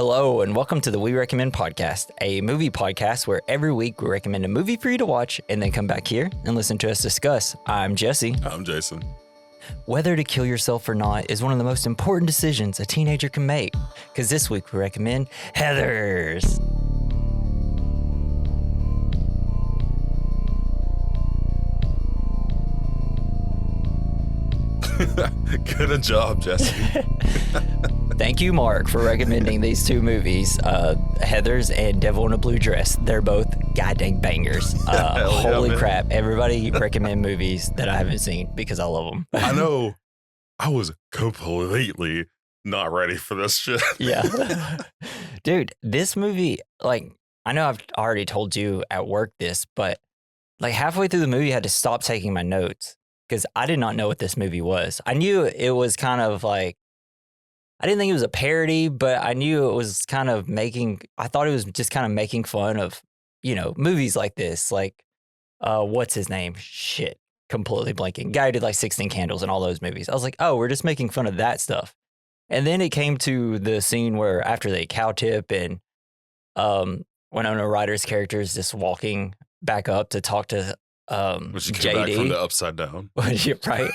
Hello, and welcome to the We Recommend podcast, a movie podcast where every week we recommend a movie for you to watch and then come back here and listen to us discuss. I'm Jesse. I'm Jason. Whether to kill yourself or not is one of the most important decisions a teenager can make, because this week we recommend Heathers. Good job, Jesse. Thank you, Mark, for recommending these two movies, Heathers and Devil in a Blue Dress. They're both goddamn bangers. Holy crap. Everybody recommend movies that I haven't seen because I love them. I know. I was completely not ready for this shit. Yeah. Dude, this movie, like, I know I've already told you at work this, but like halfway through the movie, I had to stop taking my notes because I did not know what this movie was. I knew it was kind of like, I didn't think it was a parody, but I knew it was kind of I thought it was just kind of making fun of, movies like this. Like, what's his name? Shit. Completely blanking. Guy who did like 16 Candles and all those movies. I was like, oh, we're just making fun of that stuff. And then it came to the scene where after they cow tip and Winona Ryder's character is just walking back up to talk to When she came back from the upside down. Right.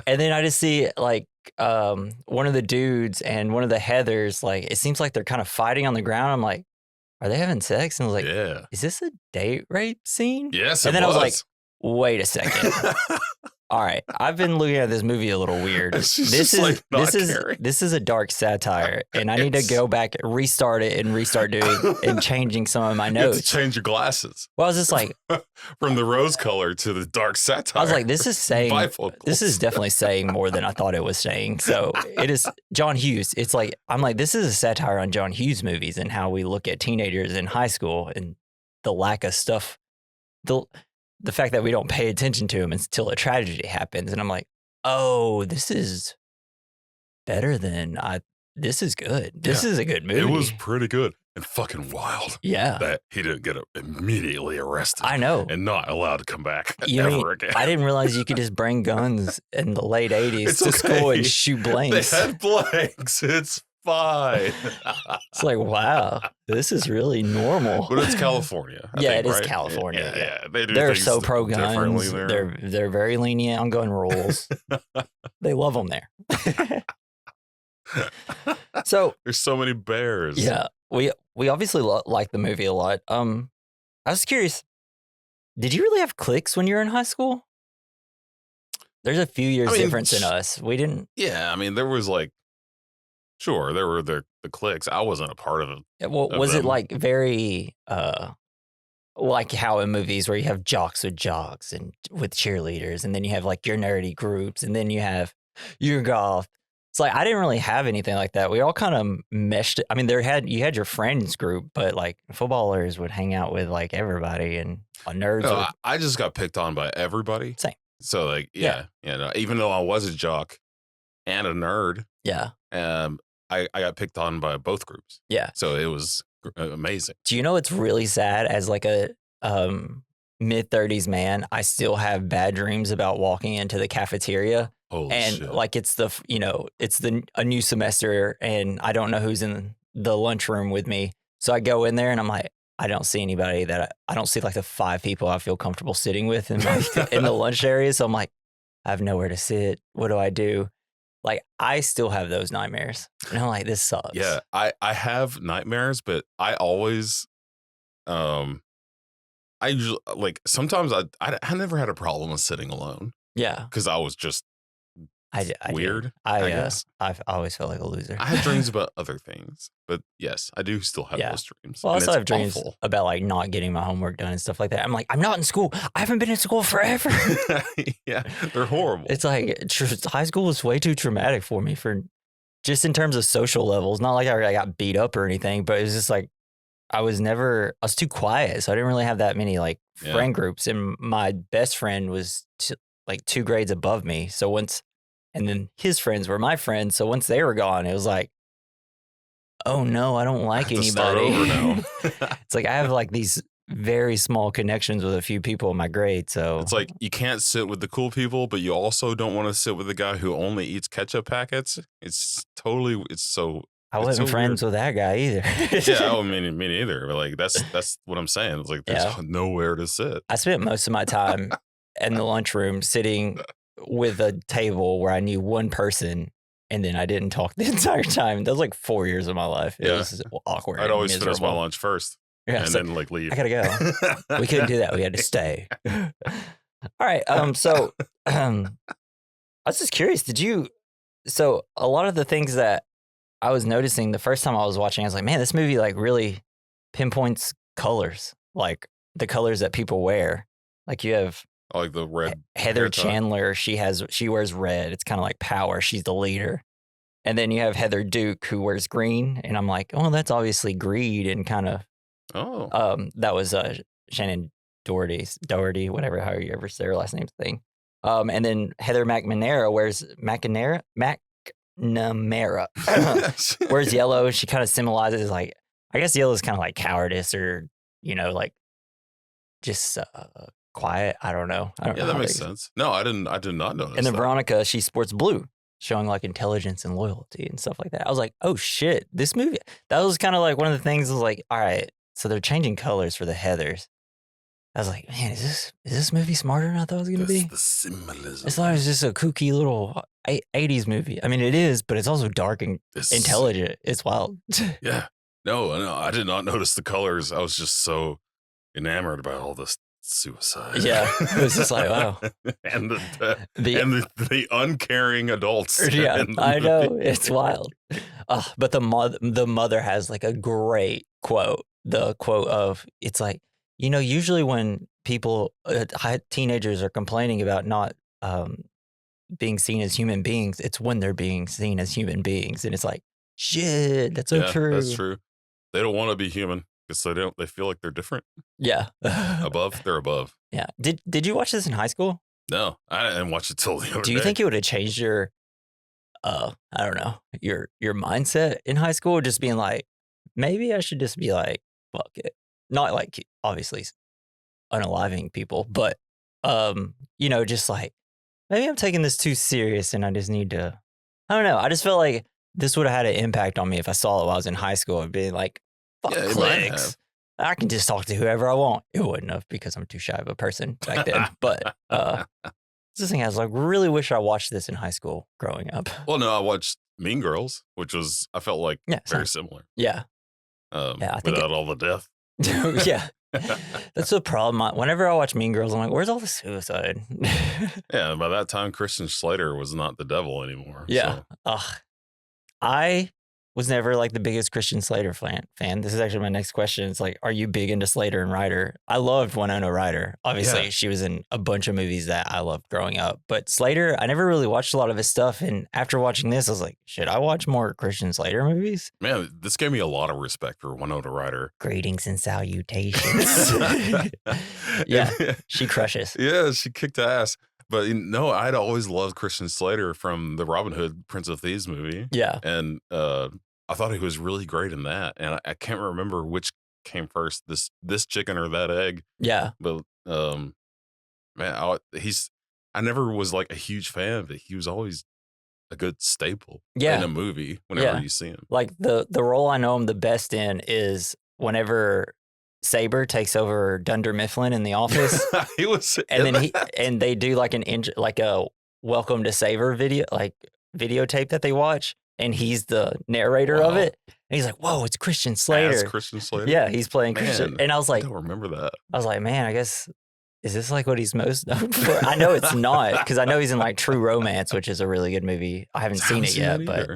And then I just see like one of the dudes and one of the Heathers, like it seems like they're kind of fighting on the ground. I'm like, are they having sex? And I was like, yeah. Is this a date rape scene? Yes, and then I was like, wait a second. All right, I've been looking at this movie a little weird. This is a dark satire, and I need to go back, restart it, and restart doing and changing some of my notes. You have to change your glasses. Well, I was just like, from the rose color to the dark satire. I was like, this is definitely saying more than I thought it was saying. So it is John Hughes. It's like I'm like, this is a satire on John Hughes movies and how we look at teenagers in high school and the lack of stuff. The fact that we don't pay attention to him until a tragedy happens. And I'm like, oh, this is better than this is good. This is a good movie. It was pretty good and fucking wild. Yeah. That he didn't get immediately arrested. I know. And not allowed to come back ever again. I didn't realize you could just bring guns in the late 80s to school and shoot blanks. They had blanks. It's fine. It's like, wow, this is really normal. But it's California. I think, it is right? California. Yeah. They're so pro guns. They're very lenient on gun rules. They love them there. So there's so many bears. Yeah, we obviously like the movie a lot. I was curious, did you really have cliques when you were in high school? There's a few years difference in us. We didn't. Yeah, I mean, there was like. Sure, there were the cliques. I wasn't a part of it. Well, was it like very like how in movies where you have jocks with jocks and with cheerleaders, and then you have like your nerdy groups, and then you have your golf. It's like I didn't really have anything like that. We all kind of meshed. I mean, you had your friends group, but like footballers would hang out with like everybody, and nerds. No, I just got picked on by everybody. Same. So like, even though I was a jock and a nerd, I got picked on by both groups. Yeah. So it was amazing. Do you know what's really sad as like a mid-30s man? I still have bad dreams about walking into the cafeteria. Holy and shit. Like it's a new semester and I don't know who's in the lunchroom with me. So I go in there and I'm like, I don't see anybody I don't see like the 5 people I feel comfortable sitting with in the lunch area. So I'm like, I have nowhere to sit. What do I do? Like, I still have those nightmares. And I'm like, this sucks. Yeah, I have nightmares, but I always, I usually, like, sometimes I never had a problem with sitting alone. Yeah. Because I was just weird, I guess. I've always felt like a loser. I had dreams about other things, but yes, I do still have those dreams. Well, I also have dreams about like not getting my homework done and stuff like that. I'm like, I'm not in school. I haven't been in school forever. Yeah, they're horrible. It's like high school was way too traumatic for me for just in terms of social levels. Not like I got beat up or anything, but it was just like I was too quiet. So I didn't really have that many like friend groups. And my best friend was like 2 grades above me. So and then his friends were my friends. So once they were gone, it was like, oh no, I don't like anybody. Start over now. It's like I have like these very small connections with a few people in my grade. So it's like you can't sit with the cool people, but you also don't want to sit with the guy who only eats ketchup packets. It's so I It's wasn't so friends weird. with that guy either. Yeah, oh, me neither. But like that's what I'm saying. It's like there's Yeah. nowhere to sit. I spent most of my time in the lunchroom sitting with a table where I knew one person, and then I didn't talk the entire time. That was like 4 years of my life. It Yeah. was awkward I'd and always finish my miserable. lunch first Yeah, and so then like leave. I gotta go. We couldn't do that. We had to stay. All right. So I was just curious. So a lot of the things that I was noticing the first time I was watching, I was like, man, this movie like really pinpoints colors, like the colors that people wear. Like you have I like the red Heather hair tie. Chandler. She wears red. It's kind of like power. She's the leader. And then you have Heather Duke who wears green. And I'm like, oh, that's obviously greed and kind of Oh. that was Shannon Doherty, whatever, how you ever say her last name thing. And then Heather McNamara wears wears yellow. She kind of symbolizes like, I guess yellow is kind of like cowardice or, like just quiet. I don't know. I don't know. Yeah, that makes sense. No, I did not notice And then that. Veronica, she sports blue, showing like intelligence and loyalty and stuff like that. I was like, oh shit, this movie. That was kind of like one of the things. I was like, all right, so they're changing colors for the Heathers. I was like, man, is this movie smarter than I thought it was going to be? The symbolism. It's like it's just a kooky little 80s movie. I mean, it is, but it's also dark and intelligent. It's wild. Yeah. No, I did not notice the colors. I was just so enamored by all this suicide. Yeah, it was just like, wow. And the uncaring adults. Yeah, I know. It's wild. But the mother has like a great quote. The quote of, it's like, usually when people, teenagers are complaining about not being seen as human beings, it's when they're being seen as human beings. And it's like, shit, that's so true. That's true. They don't want to be human because they feel like they're different. Yeah. They're above. Yeah. Did you watch this in high school? No, I didn't watch it till the other day. Do you think it would have changed your, I don't know, your mindset in high school? Just being like, maybe I should just be like, fuck it. Not like obviously unaliving people, but just like, maybe I'm taking this too serious and I just need to, I don't know. I just felt like this would have had an impact on me if I saw it while I was in high school and being like, fuck clicks. I can just talk to whoever I want. It wouldn't have because I'm too shy of a person back then. But this thing, I was like, really wish I watched this in high school growing up. Well, no, I watched Mean Girls, which was, I felt like very similar. Yeah. I think without all the death. Yeah. That's the problem. Whenever I watch Mean Girls, I'm like, where's all the suicide? Yeah, by that time, Christian Slater was not the devil anymore. Yeah. So. I was never like the biggest Christian Slater fan. This is actually my next question. It's like, are you big into Slater and Ryder? I loved Winona Ryder. Obviously, she was in a bunch of movies that I loved growing up. But Slater, I never really watched a lot of his stuff. And after watching this, I was like, should I watch more Christian Slater movies? Man, this gave me a lot of respect for Winona Ryder. Greetings and salutations. Yeah, she crushes. Yeah, she kicked ass. But no, I'd always loved Christian Slater from the Robin Hood Prince of Thieves movie. Yeah. And I thought he was really great in that. And I can't remember which came first, this chicken or that egg. Yeah. But man, I never was like a huge fan, but he was always a good staple in a movie whenever you see him. Like the role I know him the best in is whenever Saber takes over Dunder Mifflin in The Office. He was, and they do like a Welcome to Saber videotape that they watch, and he's the narrator of it. And he's like, "Whoa, it's Christian Slater." As Christian Slater. Yeah, he's playing Christian. And I was like, I don't remember that. I was like, man, I guess, is this like what he's most known for? I know it's not, because I know he's in like True Romance, which is a really good movie. I haven't seen it yet, but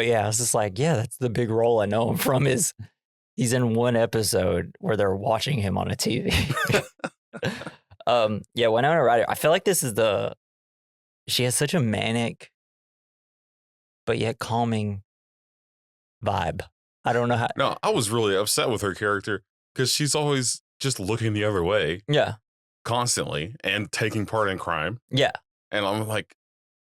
yeah, I was just like, yeah, that's the big role I know him from, is he's in one episode where they're watching him on a TV. Yeah, Winona Ryder, I feel like she has such a manic but yet calming vibe. I don't know how. No, I was really upset with her character because she's always just looking the other way. Yeah. Constantly and taking part in crime. Yeah. And I'm like,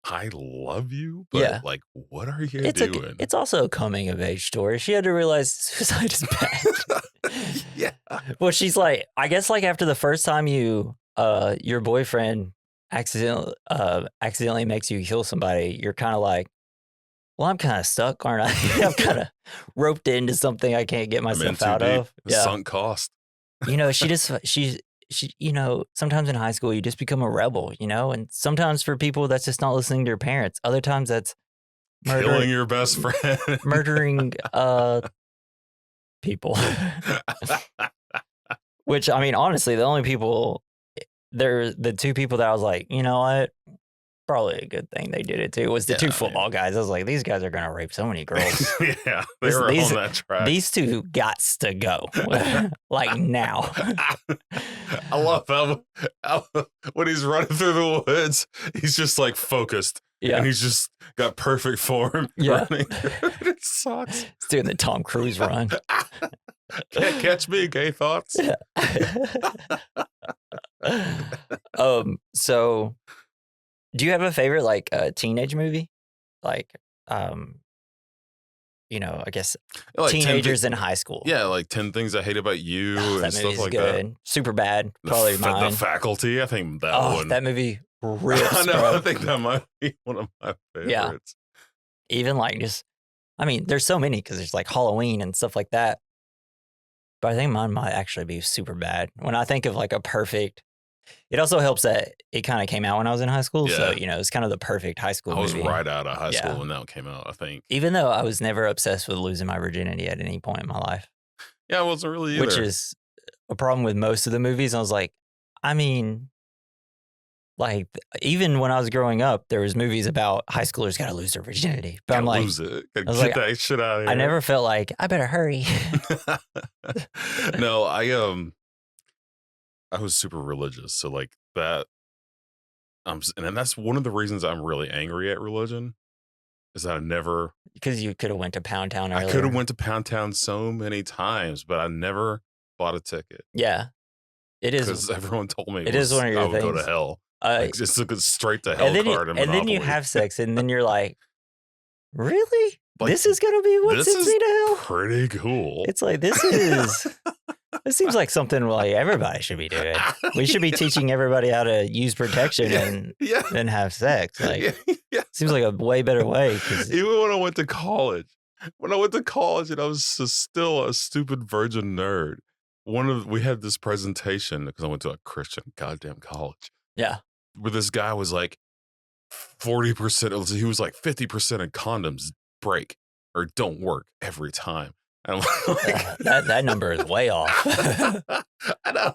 I love you, but like, what are you doing? It's also a coming of age story. She had to realize suicide is bad. Yeah. Well, she's like, I guess like after the first time your boyfriend accidentally makes you kill somebody, you're kind of like, well, I'm kind of stuck, aren't I? I'm kind of roped into something I can't get I'm in myself too out deep. of. Yeah. Sunk cost. She, sometimes in high school you just become a rebel, and sometimes for people that's just not listening to their parents. Other times that's Killing your best friend. murdering people. Which, I mean, honestly, the only people, they're the two people that I was like, you know what? Probably a good thing they did it too. Was the two football guys. I was like, these guys are gonna rape so many girls. Yeah, they were on that track. These two gots to go, like now. I love how when he's running through the woods, he's just like focused. Yeah, and he's just got perfect form. Yeah, running. It sucks. He's doing the Tom Cruise run. Can't catch me, gay thoughts. Yeah. So do you have a favorite like teenage movie? Like I guess like teenagers in high school. Yeah, like 10 Things I Hate About You and stuff like good. That. Super bad. Probably mine. The Faculty. I think that one. That movie rips. I know. Bro. I think that might be one of my favorites. Yeah. Even like there's so many because there's like Halloween and stuff like that. But I think mine might actually be super bad. When I think of like a perfect, it also helps that it kind of came out when I was in high school. Yeah. So, it's kind of the perfect high school movie. I was right out of high school when that came out, I think. Even though I was never obsessed with losing my virginity at any point in my life. Yeah, I wasn't really either. Which is a problem with most of the movies. I was like, like, even when I was growing up, there was movies about high schoolers got to lose their virginity. But I'm like, lose it. Get like, that shit out of here. I never felt like, I better hurry. No, I was super religious. So like that, and that's one of the reasons I'm really angry at religion is that I never. Because you could have went to Pound Town earlier. I could have went to Pound Town so many times, but I never bought a ticket. Yeah. It is. Because everyone told me it is one of your things. I would go to hell. Just took it straight to hell card. And then you have sex, and then you're like, really? Like, this is going to be what sends me to hell? Pretty cool. It's like, this seems like something like everybody should be doing. We should be teaching everybody how to use protection and then have sex. Like, seems like a way better way. Even when I went to college, and I was still a stupid virgin nerd. We had this presentation because I went to a Christian goddamn college. Yeah. Where this guy was like 40%, he was like 50% of condoms break or don't work every time. And I'm like, that number is way off. I know.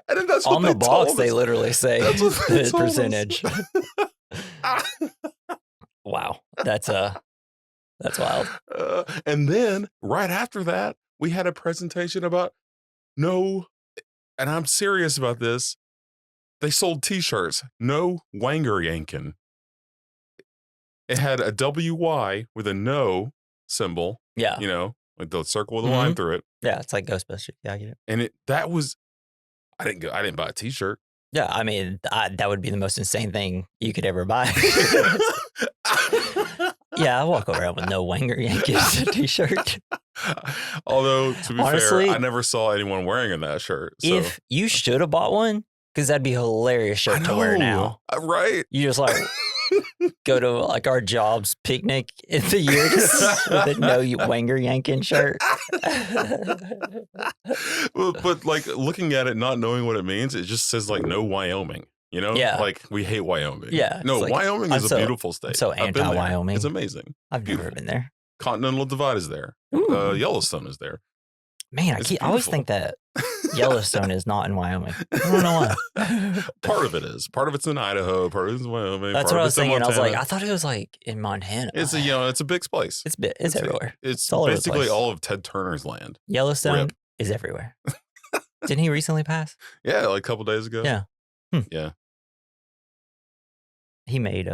And then that's on what the box they literally say the percentage. Wow, that's wild. And then right after that, we had a presentation about and I'm serious about this. They sold T-shirts. No wanger yankin. It had a WY with a no symbol. Yeah. Like the circle with a line through it. Yeah, it's like Ghostbusters. Yeah, I get it. And I didn't buy a T-shirt. Yeah, I mean, that would be the most insane thing you could ever buy. Yeah, I walk around with no Wanger Yankees T-shirt. Although, to be fair, I never saw anyone wearing that shirt. So. If you should have bought one, because that'd be a hilarious shirt to wear now. Right. You just like go to like our jobs picnic in the year just with a no Wanger Yankin shirt. But like looking at it, not knowing what it means, it just says like no Wyoming. Yeah. Like we hate Wyoming. Yeah. No, like, Wyoming is a beautiful state. I'm so anti-Wyoming. It's amazing. I've never been there. Continental Divide is there. Yellowstone is there. Man, I always think that Yellowstone is not in Wyoming. I don't know why. Part of it is. Part of it's in Idaho. Part of it's in Wyoming. That's what I was thinking. I was like, I thought it was like in Montana. It's a big place. It's everywhere. It's basically all of Ted Turner's land. Yellowstone is everywhere. Didn't he recently pass? Yeah, like a couple days ago. Yeah. Yeah. He made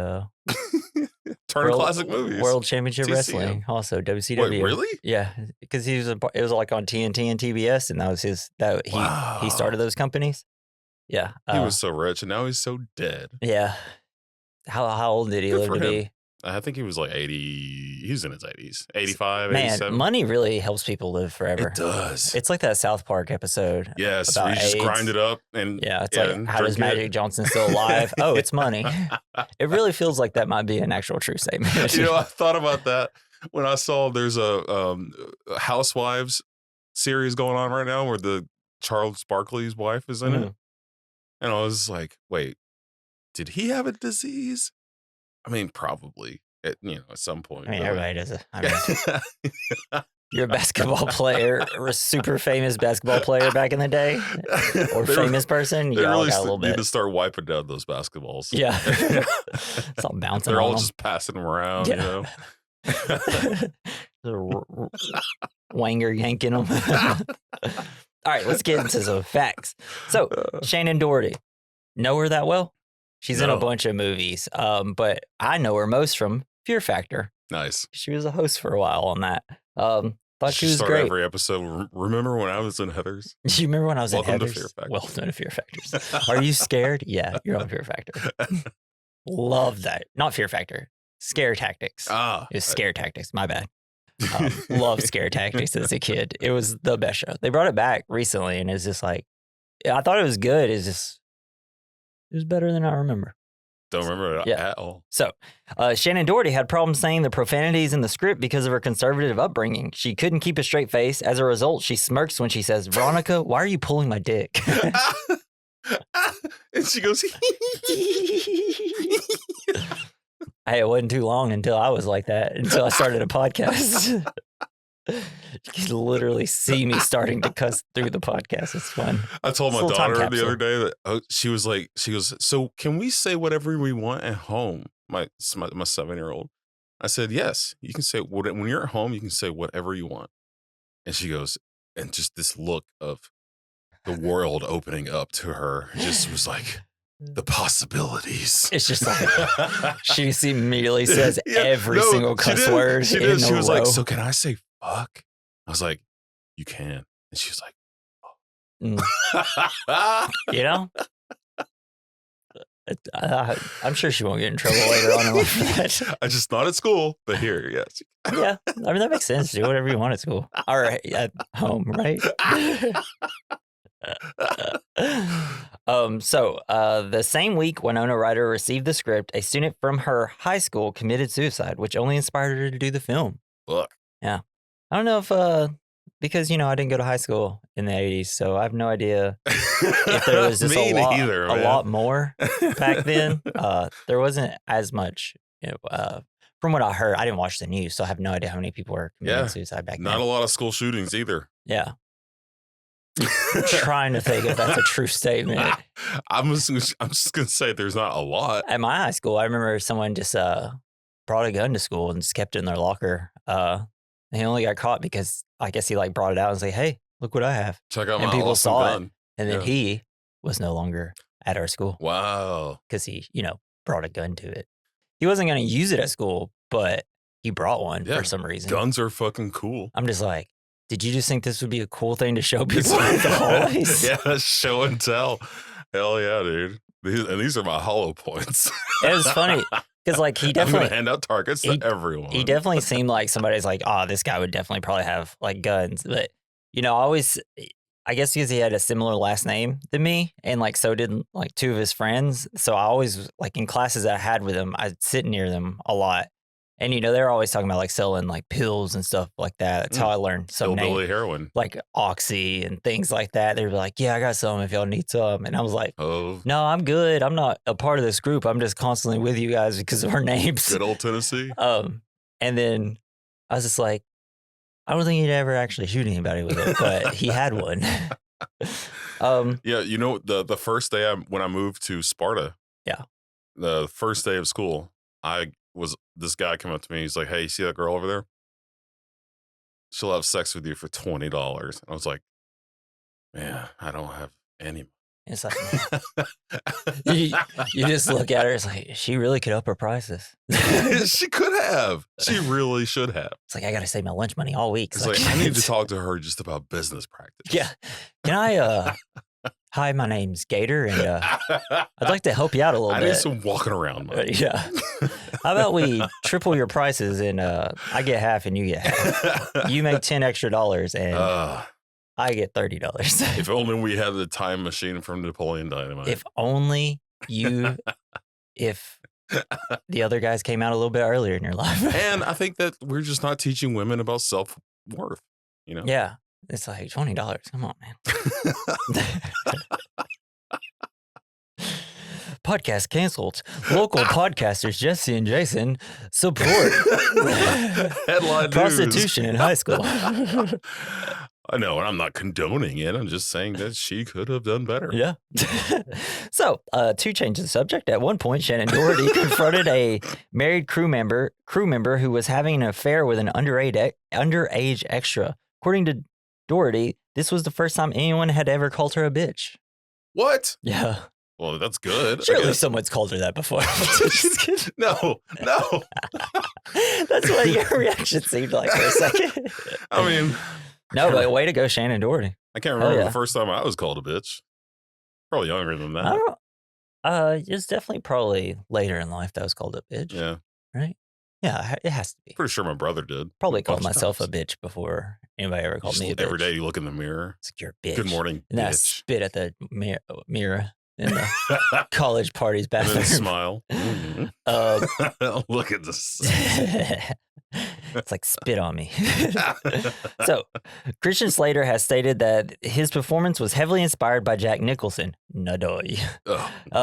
Turner Classic Movies. World Championship Wrestling, also WCW. Wait, really? Yeah, because it was like on TNT and TBS, and that was he started those companies. Yeah, he was so rich, and now he's so dead. Yeah, how old did he live to be? I think he was like 80, he's in his 80s, 85, Man, 87. money really helps people live forever. It does. It's like that South Park episode. Yes, about where you just AIDS. grind it up and it's like, how does Magic Johnson still alive? Oh, it's money. It really feels like that might be an actual true statement. I thought about that when I saw there's a Housewives series going on right now where the Charles Barkley's wife is in it. And I was like, wait, did he have a disease? I mean, probably at some point. I mean, everybody does it. I mean, you're a basketball player, or a super famous basketball player back in the day, or famous person. You all got a little bit. Need to start wiping down those basketballs. Yeah, it's all bouncing. They're all them. just passing them around. Yeah. Wanger yanking them. All right, let's get into some facts. So, Shannon Doherty, know her that well? She's in a bunch of movies, but I know her most from Fear Factor. Nice. She was a host for a while on that. Thought she was great. Every episode. Remember when I was in Heathers? Do you remember when I was in Heathers? Welcome to Fear Factor. Welcome to Fear Factors. Are you scared? Yeah, you're on Fear Factor. Love that. Not Fear Factor. Scare Tactics. It was Scare Tactics. My bad. Loved Scare Tactics as a kid. It was the best show. They brought it back recently, and it's just like, I thought it was good. It was better than I remember. Don't remember it at all. So, Shannon Doherty had problems saying the profanities in the script because of her conservative upbringing. She couldn't keep a straight face. As a result, she smirks when she says, "Veronica, why are you pulling my dick?" And she goes, Hey, it wasn't too long until I was like that, until I started a podcast. You can literally see me starting to cuss through the podcast. It's fun. I told my daughter the other day that she goes, so can we say whatever we want at home? My 7-year-old. I said, yes, you can say, when you're at home, you can say whatever you want. And she goes, and just this look of the world opening up to her just was like, the possibilities. It's just like, she immediately says every single cuss word. She did. She was like, so can I say fuck? I was like, you can. And she was like, oh. You know? I'm sure she won't get in trouble later on in life for that. I just not at school, but here, yes. Yeah, I mean, that makes sense. Do whatever you want at school. All right, at home, right? The same week Winona Ryder received the script, a student from her high school committed suicide, which only inspired her to do the film. Look. Yeah. I don't know if, because, I didn't go to high school in the 80s, so I have no idea if there was just a lot more back then. There wasn't as much, from what I heard. I didn't watch the news, so I have no idea how many people were committing suicide back then. Not a lot of school shootings either. Yeah. I'm trying to think if that's a true statement. I'm just gonna say there's not a lot. At my high school, I remember someone just brought a gun to school and just kept it in their locker. He only got caught because I guess he brought it out and said, "Hey, look what I have." Check out and my people awesome saw gun. it, and then he was no longer at our school. Wow, because he brought a gun to it. He wasn't going to use it at school, but he brought one for some reason. Guns are fucking cool. I'm just like, did you just think this would be a cool thing to show people at the hallways? Yeah, show and tell. Hell yeah, dude. These are my hollow points. It was funny because he definitely I'm gonna hand out targets to everyone. He definitely seemed like somebody's like, oh, this guy would definitely probably have guns. But I guess because he had a similar last name than me, and so did two of his friends. So I always in classes that I had with him, I'd sit near them a lot. And, they're always talking about selling pills and stuff like that. That's how I learned some names. Hillbilly heroin. Like Oxy and things like that. They were like, yeah, I got some if y'all need some. And I was like, no, I'm good. I'm not a part of this group. I'm just constantly with you guys because of our names. Good old Tennessee. And then I was just like, I don't think he'd ever actually shoot anybody with it, but he had one. Yeah, the first day when I moved to Sparta. Yeah. The first day of school, this guy came up to me. He's like, "Hey, you see that girl over there? She'll have sex with you for $20." And I was like, "Man, I don't have any." It's like you just look at her. It's like she really could up her prices. She could have. She really should have. It's like I got to save my lunch money all week. It's like I need to talk to her just about business practice. Yeah. Can I Hi, my name's Gator, and I'd like to help you out a little I bit. need some walking around money. Yeah. How about we triple your prices and I get half and you get half. You make $10 extra and I get $30. If only we had the time machine from Napoleon Dynamite. If only if the other guys came out a little bit earlier in your life. And I think that we're just not teaching women about self-worth, you know? Yeah. It's like $20. Come on, man. Podcast canceled. Local podcasters Jesse and Jason support Headline prostitution in high school. I know, and I'm not condoning it. I'm just saying that she could have done better. Yeah. So, to change the subject, at one point, Shannon Doherty confronted a married crew member who was having an affair with an underage extra. According to Doherty, this was the first time anyone had ever called her a bitch. What? Yeah. Well, that's good. Surely someone's called her that before. Just kidding. No. That's what your reaction seemed like for a second. I mean, no, but way to go, Shannon Doherty. I can't remember the first time I was called a bitch. Probably younger than that. I don't know. It's definitely probably later in life that I was called a bitch. Yeah. Right? Yeah, it has to be. Pretty sure my brother did. Probably called myself a bitch before anybody ever called me a bitch. Every day you look in the mirror. It's like, you're a bitch. Good morning, and bitch. I spit at the mirror in the college party's bathroom. And then smile. Look at this. It's like spit on me. So, Christian Slater has stated that his performance was heavily inspired by Jack Nicholson. Nadoy.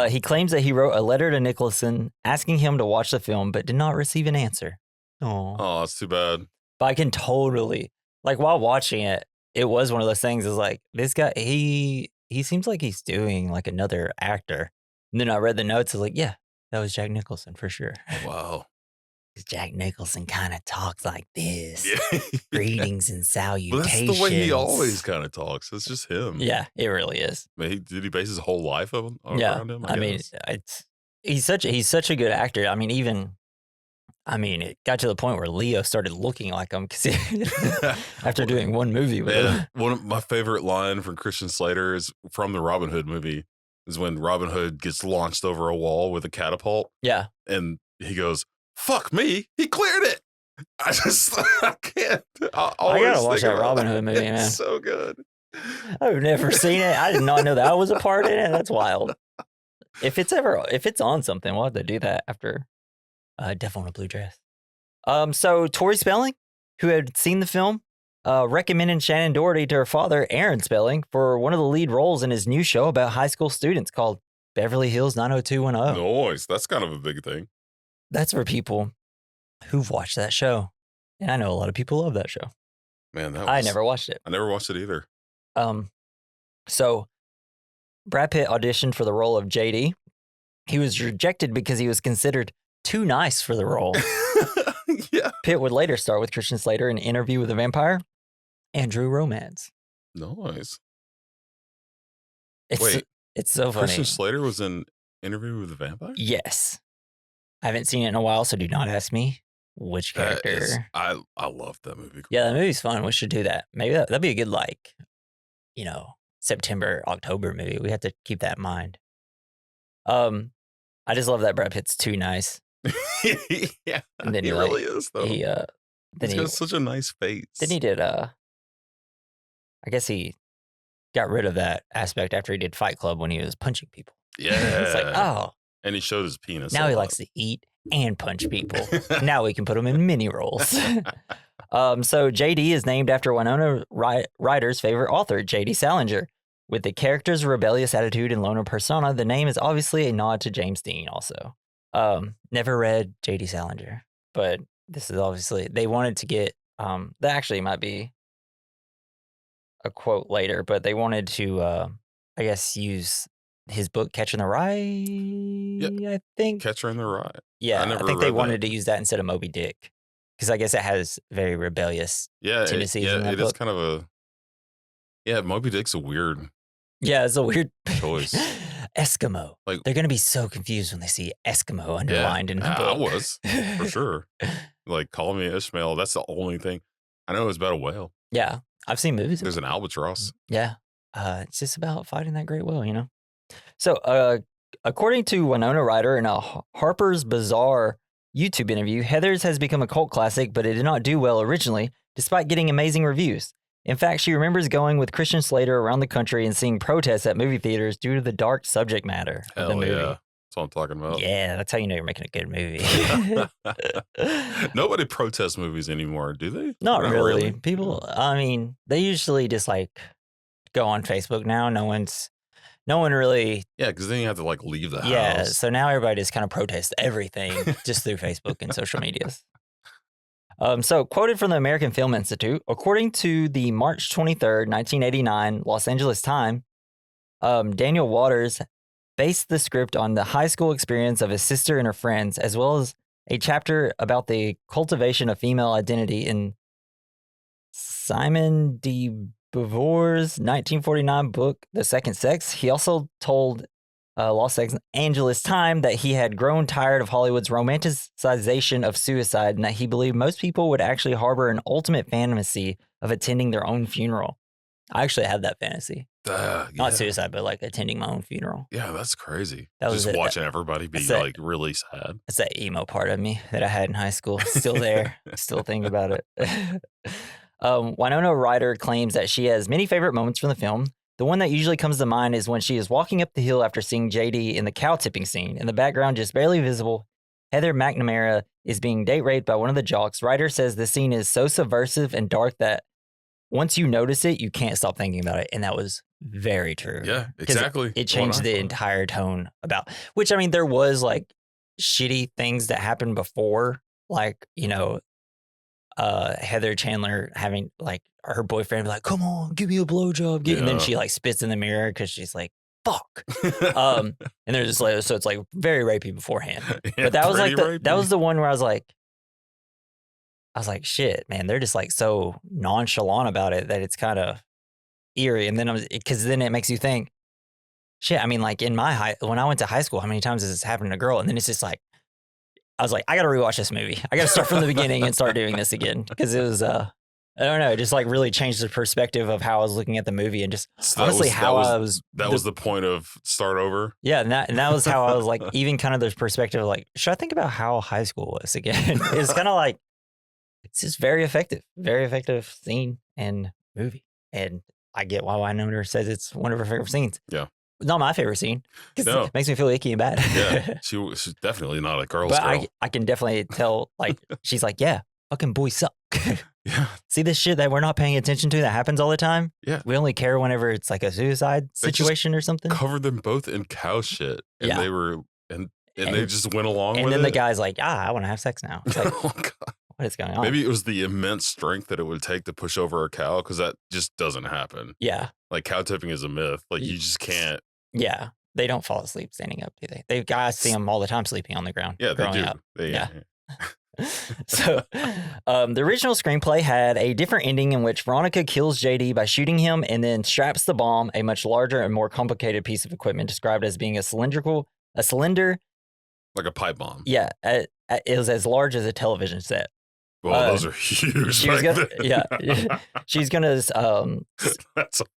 He claims that he wrote a letter to Nicholson asking him to watch the film, but did not receive an answer. Oh, that's too bad. But I can totally, like, while watching it, it was one of those things. Is like, this guy, he seems like he's doing like another actor. And then I read the notes. I was like, yeah, that was Jack Nicholson for sure. Wow. Jack Nicholson kind of talks like this. Yeah. Greetings and salutations. But that's the way he always kind of talks. It's just him. Yeah, it really is. I mean, did he base his whole life around him? I mean, he's such a good actor. I mean, it got to the point where Leo started looking like him after doing one movie with him. One of my favorite line from Christian Slater is from the Robin Hood movie. Is when Robin Hood gets launched over a wall with a catapult. Yeah, and he goes, "Fuck me, he cleared it." I can't. I gotta watch that Robin Hood movie, man. It's so good. I've never seen it. I did not know that was a part in it. That's wild. If it's on something, we'll have to do that after Devil in a Blue Dress. So Tori Spelling, who had seen the film, recommended Shannon Doherty to her father, Aaron Spelling, for one of the lead roles in his new show about high school students called Beverly Hills 90210. Noise. That's kind of a big thing. That's for people who've watched that show. And I know a lot of people love that show. Man, I never watched it. I never watched it either. So Brad Pitt auditioned for the role of JD. He was rejected because he was considered too nice for the role. Yeah. Pitt would later star with Christian Slater in Interview with a Vampire and True Romance. Nice. It's so funny. Christian Slater was in Interview with a Vampire? Yes. I haven't seen it in a while, so do not ask me which character. I love that movie. Yeah, that movie's fun. We should do that. Maybe that'd be a good, September, October movie. We have to keep that in mind. I just love that Brad Pitt's too nice. Yeah, and then he really is, though. He's got such a nice face. Then he did, I guess he got rid of that aspect after he did Fight Club when he was punching people. Yeah. It's like, oh. And he showed his penis. Now he likes to eat and punch people. Now we can put him in mini roles. So JD is named after Winona Ryder's favorite author, J.D. Salinger. With the character's rebellious attitude and loner persona, the name is obviously a nod to James Dean also. Never read J.D. Salinger, but this is obviously, they wanted to get, that actually might be a quote later, but they wanted to, I guess, use his book Catcher in the Rye, I think. Catcher in the Rye. Yeah, I think they wanted to use that instead of Moby Dick. Because I guess it has very rebellious tendencies in that book. Is kind of a... Yeah, Moby Dick's a weird... Yeah, it's a weird choice. Eskimo. Like, they're going to be so confused when they see Eskimo underlined in the book. I was, for sure. Like, Call Me Ishmael, that's the only thing. I know it was about a whale. Yeah, I've seen movies. There's an albatross. Yeah. It's just about fighting that great will, you know? So, according to Winona Ryder in a Harper's Bazaar YouTube interview, Heathers has become a cult classic, but it did not do well originally, despite getting amazing reviews. In fact, she remembers going with Christian Slater around the country and seeing protests at movie theaters due to the dark subject matter of the Hell movie. yeah. That's what I'm talking about. Yeah, that's how you know you're making a good movie. Nobody protests movies anymore, do they? Not really. People, I mean, they usually just like go on Facebook now. No one really. Yeah, because then you have to like leave the house. Yeah, so now everybody just kind of protests everything just through Facebook and social medias. So, quoted from the American Film Institute, according to the March 23rd, 1989 Los Angeles Times, Daniel Waters based the script on the high school experience of his sister and her friends, as well as a chapter about the cultivation of female identity in Simon de Beauvoir's 1949 book, The Second Sex. He also told Los Angeles Times that he had grown tired of Hollywood's romanticization of suicide and that he believed most people would actually harbor an ultimate fantasy of attending their own funeral. I actually had that fantasy. Not suicide, but like attending my own funeral. Yeah, that's crazy. That was just watching everybody be like really sad. It's that emo part of me that I had in high school. Still there. Still think about it. Winona Ryder claims that she has many favorite moments from the film. The one that usually comes to mind is when she is walking up the hill after seeing JD in the cow tipping scene. In the background, just barely visible, Heather McNamara is being date raped by one of the jocks. Ryder says the scene is so subversive and dark that once you notice it, you can't stop thinking about it. And that was very true. Yeah, exactly. It changed the entire tone about, which I mean, there was like shitty things that happened before, like, you know, Heather Chandler having like her boyfriend be like, come on, give me a blowjob. And then she like spits in the mirror because she's like, fuck. And there's just like, so it's like very rapey beforehand. Yeah, but that was like, rapey. that was the one where I was like, shit, man, they're just like so nonchalant about it that it's kind of eerie. And then because then it makes you think, shit, I mean, like when I went to high school, how many times has this happened to a girl? And then it's just like, I was like, I got to rewatch this movie. I got to start from the beginning and start doing this again. Because it was, I don't know, it just like really changed the perspective of how I was looking at the movie and just So honestly that was the point of start over. Yeah, and that was how I was like, even kind of the perspective of like, should I think about how high school was again? It's kind of like, it's just very effective scene and movie. And I get why Winona says it's one of her favorite scenes. Yeah. Not my favorite scene. No. It makes me feel icky and bad. Yeah. She's definitely not a girl's but girl. I can definitely tell, like, she's like, yeah, fucking boys suck. Yeah. See this shit that we're not paying attention to that happens all the time? Yeah. We only care whenever it's like a suicide situation or something. Covered them both in cow shit. And they were, and they just went along with it. And then the guy's like, I want to have sex now. It's like, oh, God. What is going on? Maybe it was the immense strength that it would take to push over a cow, because that just doesn't happen. Yeah. Like cow tipping is a myth. Like you just can't. Yeah. They don't fall asleep standing up, do they? They guys see them all the time sleeping on the ground. Yeah, they do. Yeah. So the original screenplay had a different ending in which Veronica kills JD by shooting him and then straps the bomb, a much larger and more complicated piece of equipment described as being a cylinder. Like a pipe bomb. Yeah. It was as large as a television set. Well, those are huge. She's gonna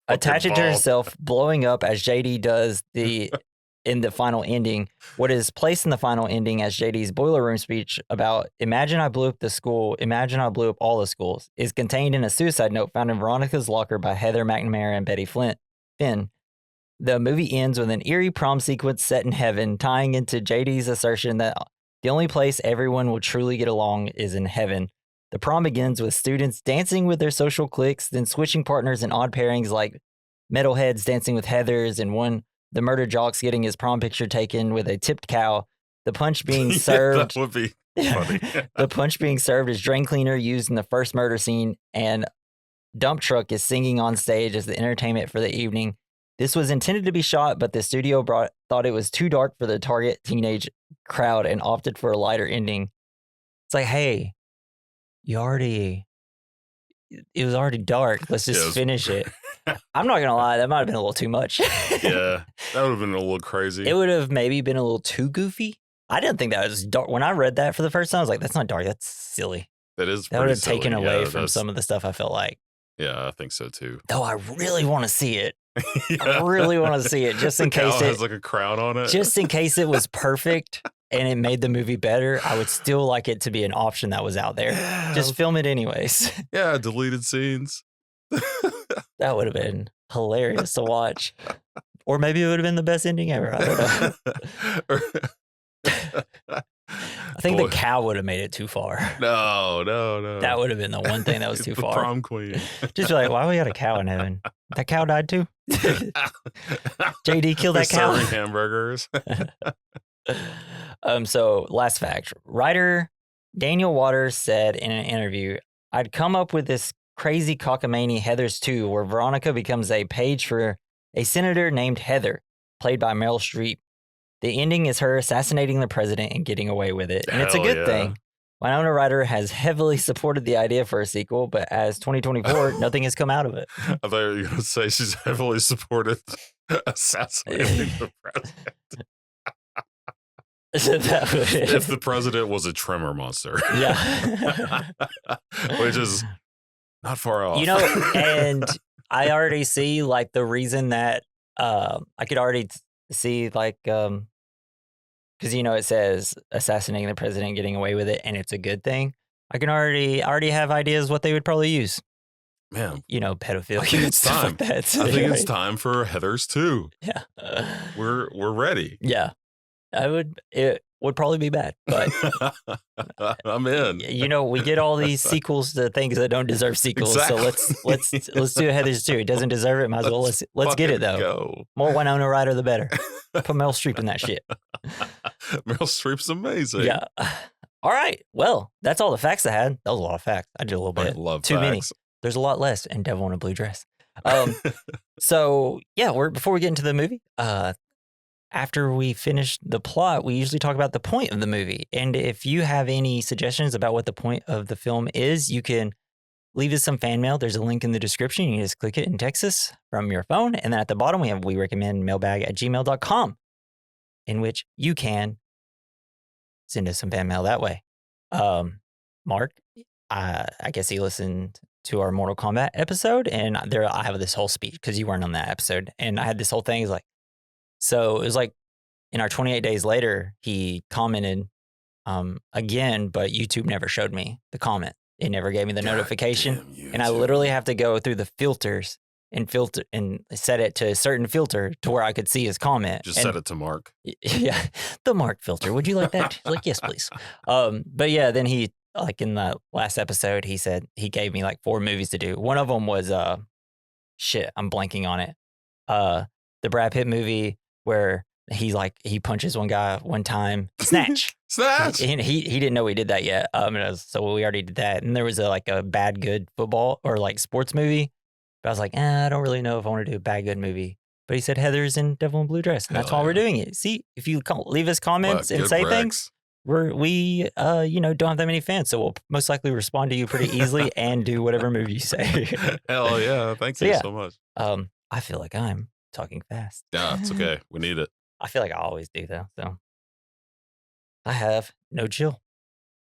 attach it to herself, blowing up as JD does in the final ending. What is placed in the final ending as JD's boiler room speech about "Imagine I blew up the school, imagine I blew up all the schools" is contained in a suicide note found in Veronica's locker by Heather McNamara and Betty Finn. The movie ends with an eerie prom sequence set in heaven, tying into JD's assertion that the only place everyone will truly get along is in heaven. The prom begins with students dancing with their social cliques, then switching partners in odd pairings like metalheads dancing with Heathers and the murder jock's getting his prom picture taken with a tipped cow. The punch being served. That would be funny. The punch being served as drain cleaner used in the first murder scene, and dump truck is singing on stage as the entertainment for the evening. This was intended to be shot, but the studio thought it was too dark for the target teenage crowd and opted for a lighter ending. It's like, hey, it was already dark. Let's just finish it. I'm not going to lie, that might have been a little too much. Yeah, that would have been a little crazy. It would have maybe been a little too goofy. I didn't think that was dark. When I read that for the first time, I was like, that's not dark. That's silly. That is That would have silly. taken away from some of the stuff I felt like. Yeah, I think so too. Though I really want to see it. Yeah. I really want to see it just in The cow case has like a crown on it. just in case it was perfect and it made the movie better. I would still like it to be an option that was out there. Yeah. Just film it anyways. Yeah, deleted scenes. That would have been hilarious to watch. Or maybe it would have been the best ending ever. I don't know. I think the cow would have made it too far. No. That would have been the one thing that was too the far. Prom queen. Just be like, why we got a cow in heaven? That cow died too? JD killed that cow. Serving hamburgers. So last fact. Writer Daniel Waters said in an interview, I'd come up with this crazy cockamamie Heathers 2 where Veronica becomes a page for a senator named Heather, played by Meryl Streep. The ending is her assassinating the president and getting away with it. And it's a good thing. Winona Ryder has heavily supported the idea for a sequel, but as 2024, nothing has come out of it. I thought you were going to say she's heavily supported assassinating the president. If the president was a tremor monster. Yeah. Which is not far off. You know, and I already see like the reason that I could already see like because you know it says assassinating the president, getting away with it, and it's a good thing. I can already have ideas what they would probably use. Man, you know, pedophilia. I think it's time. Like that. I think it's time for Heathers 2. Yeah, we're ready. Yeah, it would probably be bad, but I'm in. You know, we get all these sequels to things that don't deserve sequels. Exactly. So let's do Heathers 2. It doesn't deserve it. Might as well let's get it though. Go. More Winona Ryder, the better. Put Meryl Streep in that shit. Meryl Streep's amazing. Yeah. All right. Well, that's all the facts I had. That was a lot of facts. I did a little bit. I love too facts. many. There's a lot less in Devil in a Blue Dress. So yeah, before we get into the movie, after we finish the plot, we usually talk about the point of the movie. And if you have any suggestions about what the point of the film is, you can leave us some fan mail. There's a link in the description. You can just click it and text us from your phone. And then at the bottom, we recommend mailbag@gmail.com, in which you can send us some fan mail that way. Mark, I guess he listened to our Mortal Kombat episode, and I have this whole speech because you weren't on that episode. And I had this whole thing. It's like, so it was like in our 28 days later, he commented again, but YouTube never showed me the comment. It never gave me the notification. And I literally have to go through the filters and set it to a certain filter to where I could see his comment. Just set it to Mark. Yeah, the Mark filter. Would you like that? He's like, yes, please. But yeah, then he, like in the last episode, he said he gave me like 4 movies to do. One of them was, I'm blanking on it. The Brad Pitt movie where he punches one guy one time. Snatch. Snatch. And he didn't know we did that yet. So we already did that. And there was a bad good football or like sports movie. But I was like, I don't really know if I want to do a bad good movie. But he said Heathers in Devil in Blue Dress. And that's why we're doing it. See, if you leave us comments and say things, we don't have that many fans. So we'll most likely respond to you pretty easily and do whatever movie you say. Hell yeah. Thank you so much. I feel like I'm talking fast. Yeah, it's okay. We need it. I feel like I always do though. So I have no chill.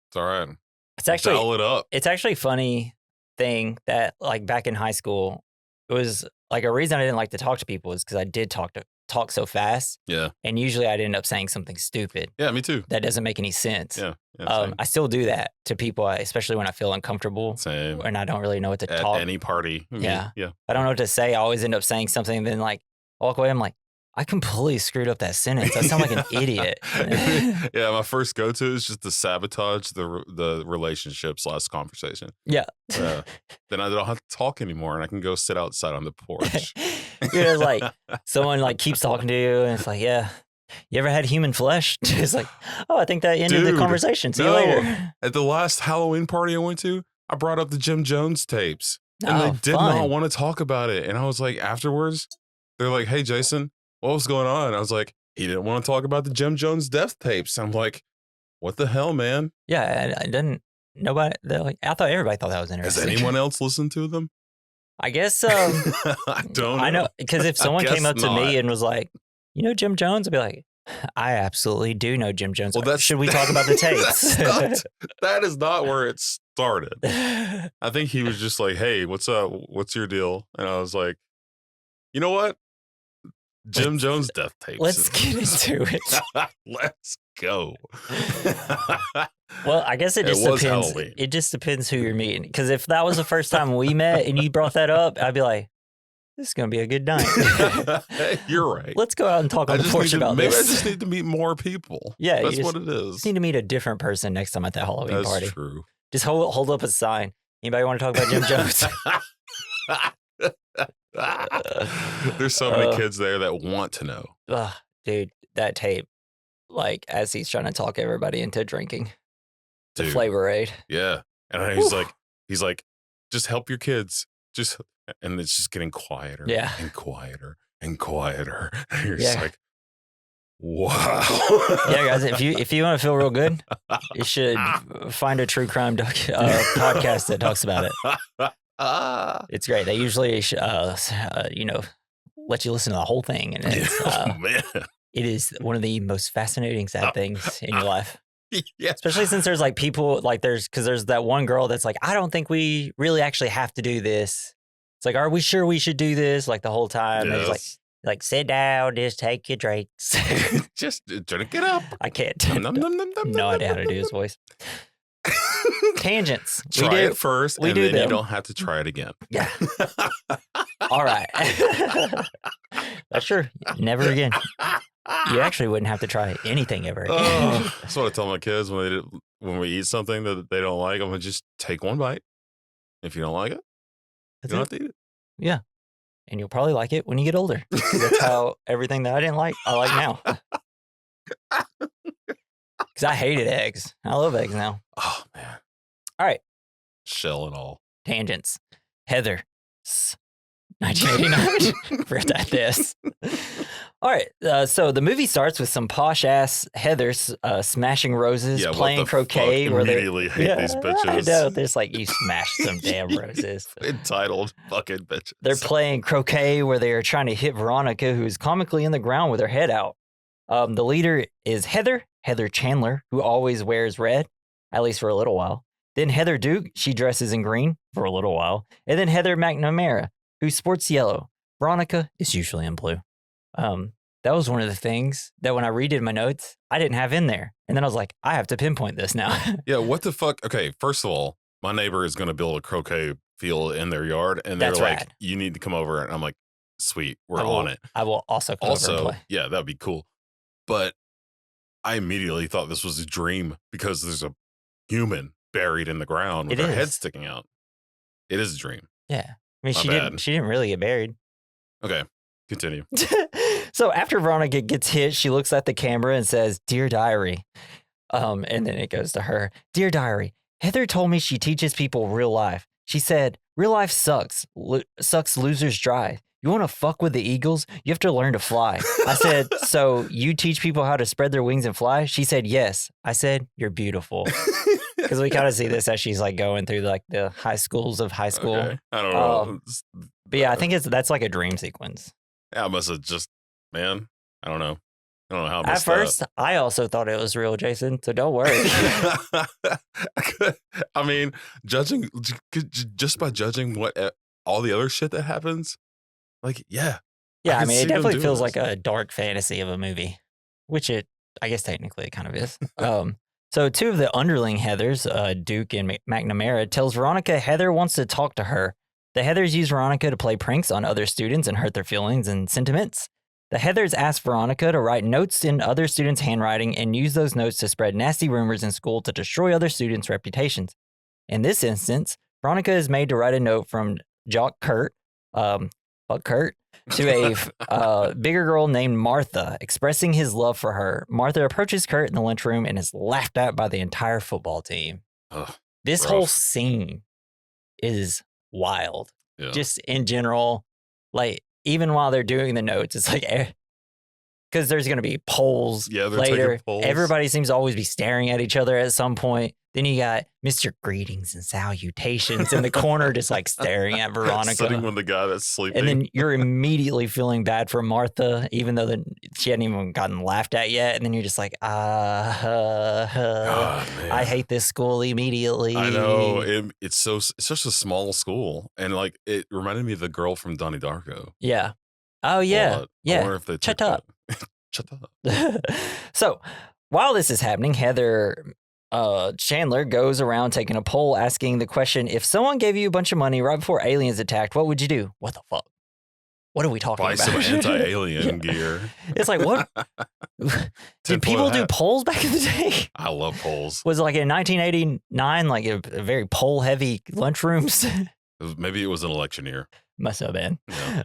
It's all right. It's actually dial it up. It's actually a funny thing that like back in high school, it was like a reason I didn't like to talk to people is because I did talk so fast. Yeah. And usually I'd end up saying something stupid. Yeah, me too. That doesn't make any sense. Yeah. I still do that to people, especially when I feel uncomfortable. Same. And I don't really know what to talk. At any party. Yeah. Yeah. I don't know what to say. I always end up saying something, then like walk away. I'm like, I completely screwed up that sentence. I sound like an idiot. Yeah, my first go-to is just to sabotage the relationship / conversation. Yeah. Then I don't have to talk anymore, and I can go sit outside on the porch. It's like someone like keeps talking to you, and it's like, yeah. You ever had human flesh? It's like, oh, I think that ended the conversation. See you later. At the last Halloween party I went to, I brought up the Jim Jones tapes, and they did not want to talk about it. And I was like, afterwards, they're like, hey, Jason, what was going on? I was like, he didn't want to talk about the Jim Jones death tapes. I'm like, what the hell, man? Yeah, I didn't. Nobody. I thought everybody thought that was interesting. Has anyone else listened to them? I guess. I don't know. I know because if someone came up to me and was like, you know Jim Jones, I'd be like, I absolutely do know Jim Jones. Well, should we talk about the tapes? That is not where started. I think he was just like, hey, what's up? What's your deal? And I was like, you know what? Jim Jones death tapes. Let's get into it. Let's go. Well, I guess it just was depends. Halloween. It just depends who you're meeting. Because if that was the first time we met and you brought that up, I'd be like, this is going to be a good night. You're right. Let's go out and talk on the porch about maybe this. I just need to meet more people. Yeah, that's what it is. Just need to meet a different person next time at that Halloween party. That's true. Just hold up a sign. Anybody want to talk about Jim Jones? There's so many kids there that want to know. Dude, that tape, like, as he's trying to talk everybody into drinking the Dude. Flavor Aid. Yeah. And he's like, just help your kids. And it's just getting quieter and quieter and quieter. And you're just like, wow. Yeah, guys, if you want to feel real good, you should find a true crime podcast that talks about it. It's great. They usually, let you listen to the whole thing. And it's, man. It is one of the most fascinating sad things in your life. Yeah. Especially since there's like people like there's that one girl that's like, I don't think we really actually have to do this. It's like, are we sure we should do this? Like the whole time. Yes. And it's like, sit down, just take your drinks. Just drink it up. I can't. No idea how to do his voice. Tangents. Try it first, and then them. you don't have to try it again. Yeah. All right. That's true. Never again. You actually wouldn't have to try anything ever again. That's what I tell my kids when we eat something that they don't like. I'm gonna just take one bite. If you don't like it, you don't have to eat it. Yeah. And you'll probably like it when you get older. That's how everything that I didn't like, I like now. Because I hated eggs. I love eggs now. Oh, man. All right. Shell and all. Tangents. Heather. 1989. Forgot this. All right. So the movie starts with some posh ass Heathers smashing roses, playing croquet. Where immediately hate these bitches. I know. There's like, you smashed some damn roses. Entitled fucking bitches. They're playing croquet where they are trying to hit Veronica, who's comically in the ground with her head out. The leader is Heather Chandler, who always wears red, at least for a little while. Then Heather Duke, she dresses in green for a little while. And then Heather McNamara, who sports yellow. Veronica is usually in blue. That was one of the things that when I redid my notes, I didn't have in there. And then I was like, I have to pinpoint this now. Yeah, what the fuck? Okay, first of all, my neighbor is going to build a croquet field in their yard. And they're like, rad. You need to come over. And I'm like, sweet, we're on it. I will also come over and play. Yeah, that'd be cool. But I immediately thought this was a dream because there's a human buried in the ground with her head sticking out. It is a dream. Yeah. I mean, she didn't really get buried. Okay, continue. So after Veronica gets hit, she looks at the camera and says, "Dear Diary." And then it goes to her. "Dear Diary, Heather told me she teaches people real life. She said, real life sucks. Sucks losers dry. You want to fuck with the Eagles? You have to learn to fly." I said, "So you teach people how to spread their wings and fly?" She said, "Yes." I said, "You're beautiful." Because we kind of see this as she's like going through like the high schools of high school. Okay. I don't know. But yeah, I think that's like a dream sequence. Yeah, I must have just, man, I don't know. I don't know how I At first, I also thought it was real, Jason, so don't worry. I mean, just by judging what all the other shit that happens, like, yeah. Yeah, I mean, it definitely feels like a dark fantasy of a movie, which I guess technically it kind of is. So two of the underling Heathers, Duke and McNamara, tells Veronica Heather wants to talk to her. The Heathers use Veronica to play pranks on other students and hurt their feelings and sentiments. The Heathers ask Veronica to write notes in other students' handwriting and use those notes to spread nasty rumors in school to destroy other students' reputations. In this instance, Veronica is made to write a note from Jock Kurt, to a bigger girl named Martha, expressing his love for her. Martha approaches Kurt in the lunchroom and is laughed at by the entire football team. This whole scene is wild. Yeah. Just in general, like, even while they're doing the notes, it's like, because there's going to be polls later. Polls. Everybody seems to always be staring at each other at some point. Then you got Mr. Greetings and Salutations in the corner, just like staring at Veronica. Sitting with the guy that's sleeping. And then you're immediately feeling bad for Martha, even though she hadn't even gotten laughed at yet. And then you're just like, I hate this school immediately. I know. It's such a small school. And like, it reminded me of the girl from Donnie Darko. Yeah. Oh, yeah. I wonder if they Shut up. Shut up. So while this is happening, Heather Chandler goes around taking a poll asking the question, if someone gave you a bunch of money right before aliens attacked, what would you do? What the fuck? What are we talking about? Buy some anti-alien gear. It's like, what? Did people do polls back in the day? I love polls. Was it like in 1989, like a very poll-heavy lunchrooms? Maybe it was an election year. Must have been. Yeah.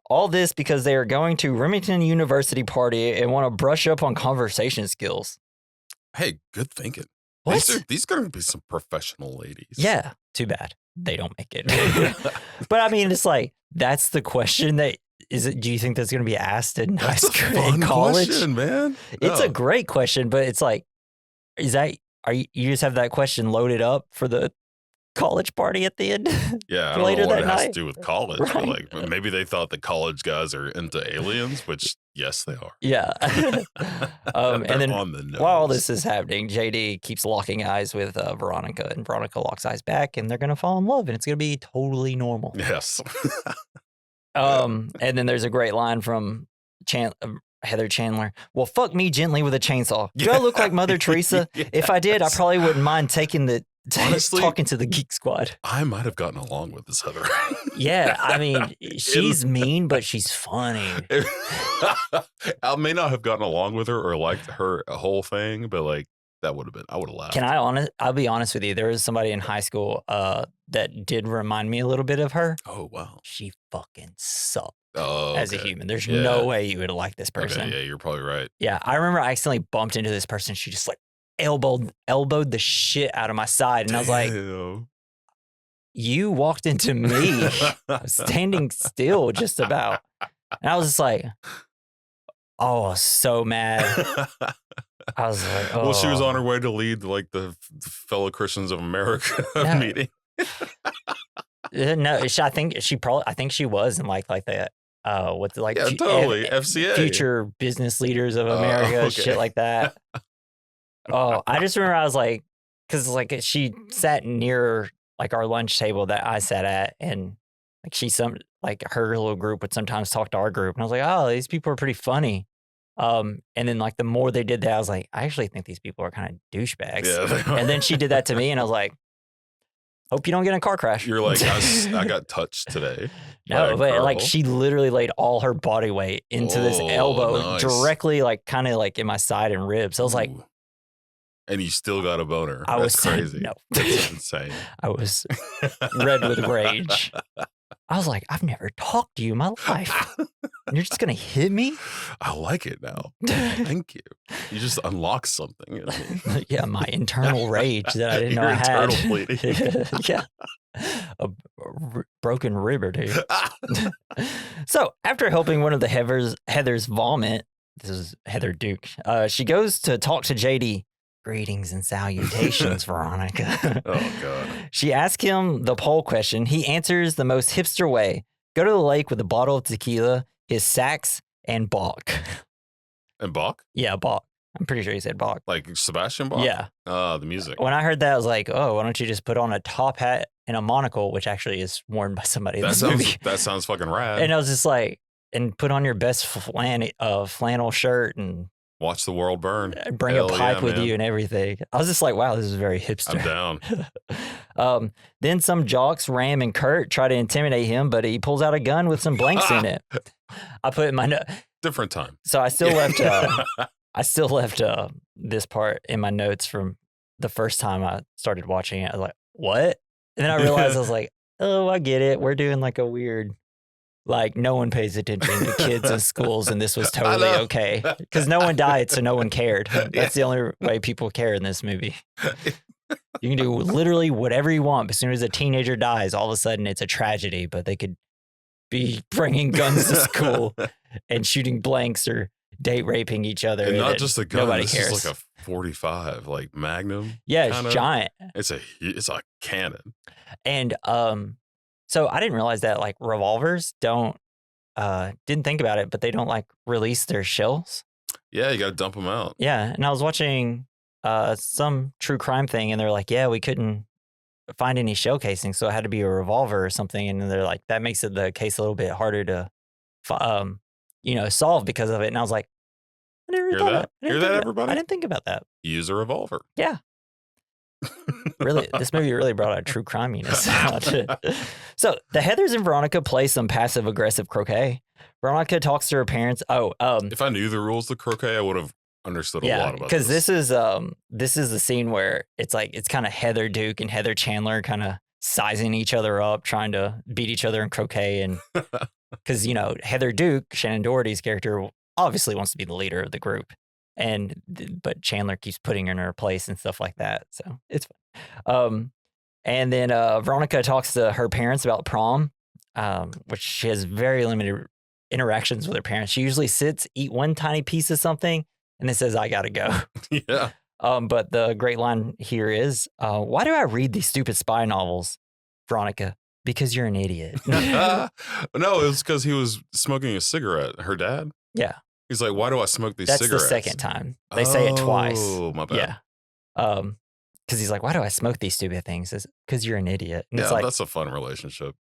All this because they are going to Remington University party and want to brush up on conversation skills. Hey, good thinking. What? These are going to be some professional ladies. Yeah. Too bad they don't make it. But I mean, it's like, that's the question that is it. Do you think that's going to be asked in high school, in college? Question, man. It's a great question, but it's like, you just have that question loaded up for the college party at the end? Yeah, I don't later know what that it has night? to do with college. Right. But like, maybe they thought the college guys are into aliens, which yes, they are. Yeah. And then on the nose. while all this is happening, JD keeps locking eyes with Veronica, and Veronica locks eyes back, and they're gonna fall in love, and it's gonna be totally normal. Yes. And then there's a great line from Heather Chandler. Well, fuck me gently with a chainsaw. Do I look like Mother Teresa? Yes. If I did, I probably wouldn't mind taking Honestly, talking to the Geek Squad. I might have gotten along with this Heather. Yeah, I mean, she's mean, but she's funny. I may not have gotten along with her or liked her whole thing, but like that would have been, I would have laughed. I'll be honest with you. There was somebody in high school that did remind me a little bit of her. Oh, wow. She fucking sucked Oh, as a human. There's no way you would have liked this person. Okay, yeah, you're probably right. Yeah, I remember I accidentally bumped into this person. She just like elbowed the shit out of my side. And I was like, you walked into me standing still just about. And I was just like, oh, I was so mad. I was like, oh. Well, she was on her way to lead like the fellow Christians of America meeting. No, I think she was in like the what's it like? Yeah, totally. FCA, Future Business Leaders of America, shit like that. Oh, I just remember I was like, because like she sat near like our lunch table that I sat at, and like her little group would sometimes talk to our group, and I was like, oh, these people are pretty funny. And then like the more they did that, I was like, I actually think these people are kind of douchebags. Yeah, and then she did that to me, and I was like, hope you don't get in a car crash. You're like, I got touched today. No, but like she literally laid all her body weight into this elbow directly, like kind of like in my side and ribs. I was like, and you still got a boner. I was crazy. No, that's insane. I was red with rage. I was like, I've never talked to you in my life. And you're just going to hit me? I like it now. Thank you. You just unlocked something in me. Yeah, my internal rage that I didn't know I had. Internal bleeding. Yeah. A broken rib or two. So after helping one of the Heather's vomit, this is Heather Duke, she goes to talk to JD. Greetings and salutations, Veronica. Oh, God. She asks him the poll question. He answers the most hipster way. Go to the lake with a bottle of tequila, his sax, and Bach. And Bach? Yeah, Bach. I'm pretty sure he said Bach. Like Sebastian Bach? Yeah. The music. When I heard that, I was like, oh, why don't you just put on a top hat and a monocle, which actually is worn by somebody in this movie. That sounds fucking rad. And I was just like, and put on your best flannel shirt and watch the world burn. Bring a pipe with you and everything. I was just like, wow, this is very hipster. I'm down. Then some jocks, Ram and Kurt, try to intimidate him, but he pulls out a gun with some blanks in it. I put in my note. Different time. So I still left this part in my notes from the first time I started watching it. I was like, what? And then I realized I was like, oh, I get it. We're doing like a weird, like no one pays attention to kids in schools, and this was totally okay because no one died, so no one cared. That's the only way people care in this movie. You can do literally whatever you want, but as soon as a teenager dies, all of a sudden it's a tragedy. But they could be bringing guns to school and shooting blanks or date raping each other. And not just a gun. Nobody this cares. is like a 45, like Magnum. Yeah, it's kinda. giant. It's a cannon. And so I didn't realize that like revolvers didn't think about it, but they don't like release their shells. Yeah, you got to dump them out. Yeah, and I was watching some true crime thing, and they're like, yeah, we couldn't find any shell casing, so it had to be a revolver or something. And they're like, that makes the case a little bit harder to, solve because of it. And I was like, I never Hear thought that? I Hear didn't that, think everybody? I didn't think about that. Use a revolver. Yeah, really, this movie really brought out true criminess. So the Heathers and Veronica play some passive aggressive croquet. Veronica talks to her parents. If I knew the rules of croquet, I would have understood a lot about this. because this is the scene where it's like it's kind of Heather Duke and Heather Chandler kind of sizing each other up, trying to beat each other in croquet, and because Heather Duke, Shannon Doherty's character, obviously wants to be the leader of the group, but Chandler keeps putting her in her place and stuff like that. So it's fun. And then Veronica talks to her parents about prom, which she has very limited interactions with her parents. She usually sits, eat one tiny piece of something, and then says, I gotta go. Yeah. But the great line here is, why do I read these stupid spy novels, Veronica? Because you're an idiot. No, it was because he was smoking a cigarette. Her dad? Yeah. He's like, why do I smoke these That's cigarettes? the second time. They say it twice. Oh, my bad. Yeah. Because he's like, why do I smoke these stupid things? It's because you're an idiot. And Yeah, it's like, that's a fun relationship.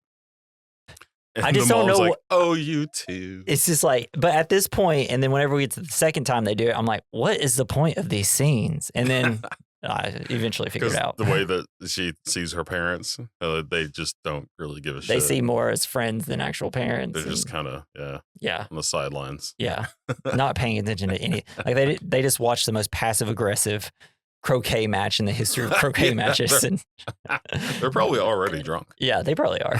And I just the don't mom's know like, oh, you too. it's just like, but at this point, and then whenever we get to the second time they do it, I'm like, what is the point of these scenes? And then I eventually figured Because out. the way that she sees her parents, they just don't really give a shit. They see more as friends than actual parents. They're just kind of, yeah, on the sidelines. yeah, not paying attention to any. Like they just watch the most passive aggressive croquet match in the history of croquet matches, and They're probably already drunk. yeah, they probably are.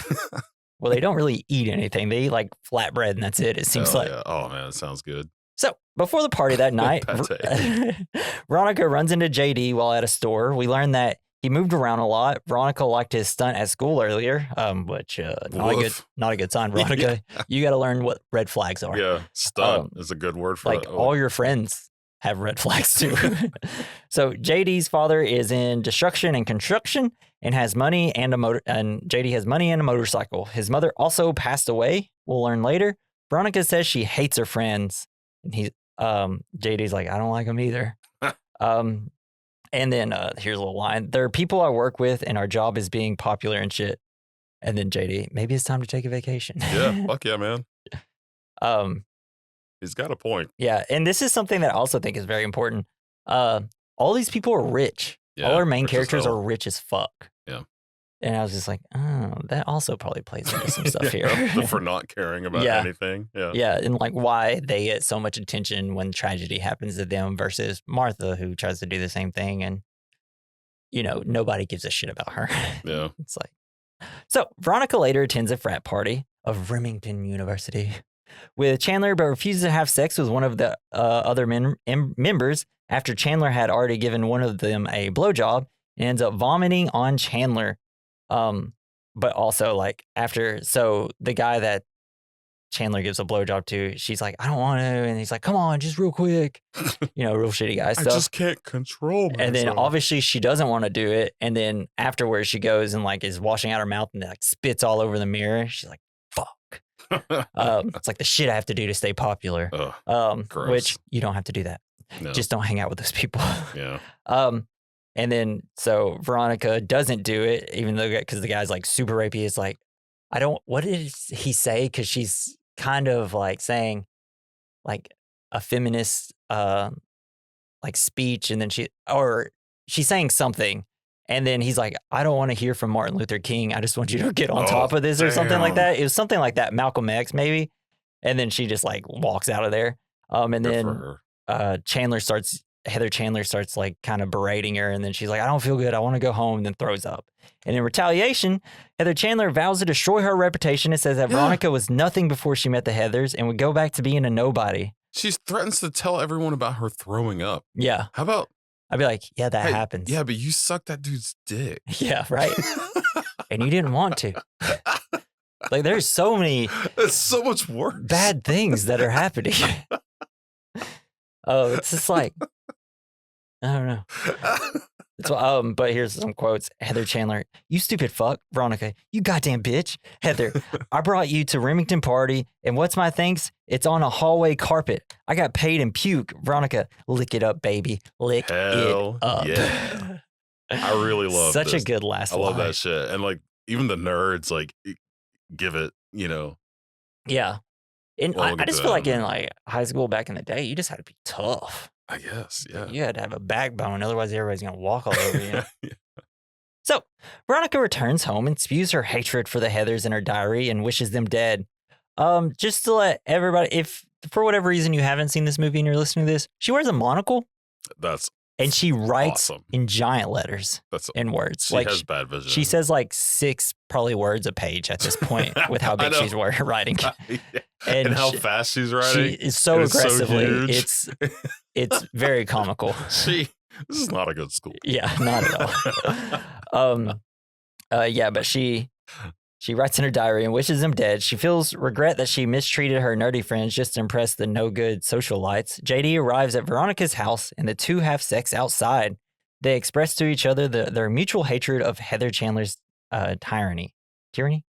Well, they don't really eat anything. They eat like flatbread, and that's it. It seems like. Yeah. Oh man, it sounds good. So before the party that night, Veronica runs into JD while at a store. We learn that he moved around a lot. Veronica liked his stunt at school earlier, which not a good sign. Veronica, you got to learn what red flags are. Yeah, stunt is a good word for like it. all your friends have red flags too. So JD's father is in destruction and construction and has money and and JD has money and a motorcycle. His mother also passed away. We'll learn later. Veronica says she hates her friends. And JD's like, I don't like them either. And then here's a little line. There are people I work with and our job is being popular and shit. And then JD, maybe it's time to take a vacation. Yeah, fuck yeah, man. He's got a point. Yeah, and this is something that I also think is very important. All these people are rich. Yeah, all our main characters are rich as fuck. Yeah. And I was just like, oh, that also probably plays into some stuff here. For not caring about anything. Yeah. Yeah, and like why they get so much attention when tragedy happens to them versus Martha, who tries to do the same thing, and nobody gives a shit about her. Yeah. It's like, so Veronica later attends a frat party of Remington University with Chandler, but refuses to have sex with one of the other members after Chandler had already given one of them a blowjob and ends up vomiting on Chandler. But also like so the guy that Chandler gives a blowjob to, she's like, I don't want to. And he's like, come on, just real quick. Real shitty guy stuff. I just can't control myself. And then obviously she doesn't want to do it. And then afterwards she goes and like is washing out her mouth and like spits all over the mirror. She's like, fuck. It's like the shit I have to do to stay popular. Which you don't have to do that. No. Just don't hang out with those people. Yeah. And then so Veronica doesn't do it, even though because the guy's like super rapey. It's like, what did he say? Because she's kind of like saying like a feminist like speech, and then she's saying something, and then he's like, I don't want to hear from Martin Luther King. I just want you to get on top of this or something like that. It was something like that, Malcolm X maybe. And then she just like walks out of there. And then Heather Chandler starts like kind of berating her, and then she's like, I don't feel good. I want to go home, and then throws up. And in retaliation, Heather Chandler vows to destroy her reputation and says that Veronica was nothing before she met the Heathers and would go back to being a nobody. She threatens to tell everyone about her throwing up. Yeah. How about? I'd be like, yeah, that happens. Yeah, but you sucked that dude's dick. Yeah, right. And you didn't want to. Like, there's so many. That's so much worse. Bad things that are happening. Oh, it's just like, I don't know. It's, but here's some quotes. Heather Chandler, you stupid fuck. Veronica, you goddamn bitch. Heather, I brought you to Remington party, and what's my thanks? It's on a hallway carpet. I got paid in puke. Veronica, lick it up, baby. Lick Hell it up. yeah. I really love such this. a good last I love line. that shit. And like even the nerds like give it, you know. Yeah. And Well, we'll I get just to feel that like in like high school back in the day, you just had to be tough. I guess, yeah. You had to have a backbone, otherwise everybody's gonna walk all over you. Yeah. So Veronica returns home and spews her hatred for the Heathers in her diary and wishes them dead. Just to let everybody, if for whatever reason you haven't seen this movie and you're listening to this, she wears a monocle That's and she writes awesome. in giant letters That's in words. She has bad vision. She says like 6 probably words a page at this point with how big she's writing. Yeah. And how fast she's writing. She is so aggressively. So it's very comical. This is not a good school. Yeah, not at all. But she writes in her diary and wishes them dead. She feels regret that she mistreated her nerdy friends just to impress the no-good socialites. JD arrives at Veronica's house and the two have sex outside. They express to each other their mutual hatred of Heather Chandler's tyranny. Tyranny?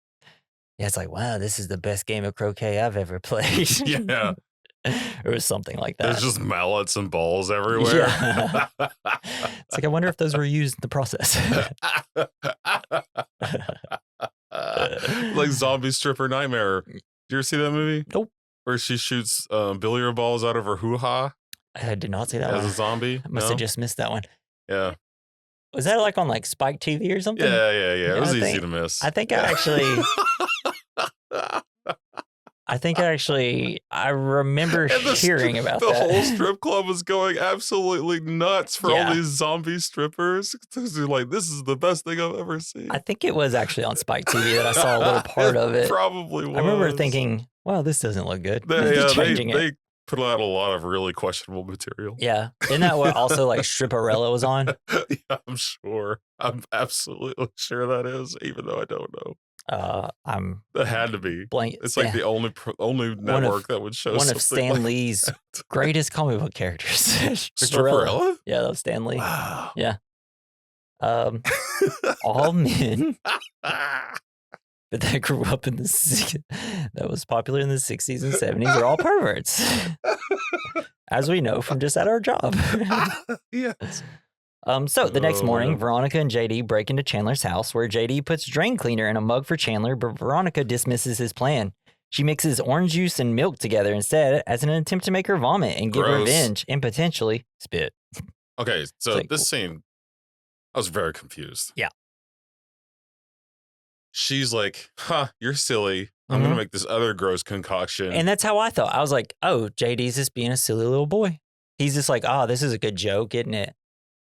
Yeah, it's like, wow, this is the best game of croquet I've ever played. Yeah. It was something like that. There's just mallets and balls everywhere. Yeah. It's like, I wonder if those were used in the process. Like Zombie Stripper Nightmare. Did you ever see that movie? Nope. Where she shoots billiard balls out of her hoo-ha I did not see that as one. a zombie? I must have just missed that one. Yeah. Was that like on like Spike TV or something? Yeah. It was easy to miss. I think I remember hearing about that. The whole strip club was going absolutely nuts for all these zombie strippers. They're like, this is the best thing I've ever seen. I think it was actually on Spike TV that I saw a little part of it. Probably was. I remember thinking, well, this doesn't look good. They put out a lot of really questionable material. Yeah. Isn't that what also like Stripperella was on? Yeah, I'm sure. I'm absolutely sure that is, even though I don't know. That had to be. It's like the only network that would show one of Stan Lee's greatest comic book characters. Stripperella? Yeah, that was Stan Lee. Wow. Yeah. All men that grew up in that was popular in the 60s and 70s are all perverts. As we know from just at our job. Yes. So the next morning, Veronica and JD break into Chandler's house where JD puts drain cleaner in a mug for Chandler, but Veronica dismisses his plan. She mixes orange juice and milk together instead as an attempt to make her vomit and get revenge and potentially spit. Okay, so this scene, I was very confused. Yeah. She's like, you're silly. I'm going to make this other gross concoction. And that's how I thought. I was like, oh, JD's just being a silly little boy. He's just like, oh, this is a good joke, isn't it?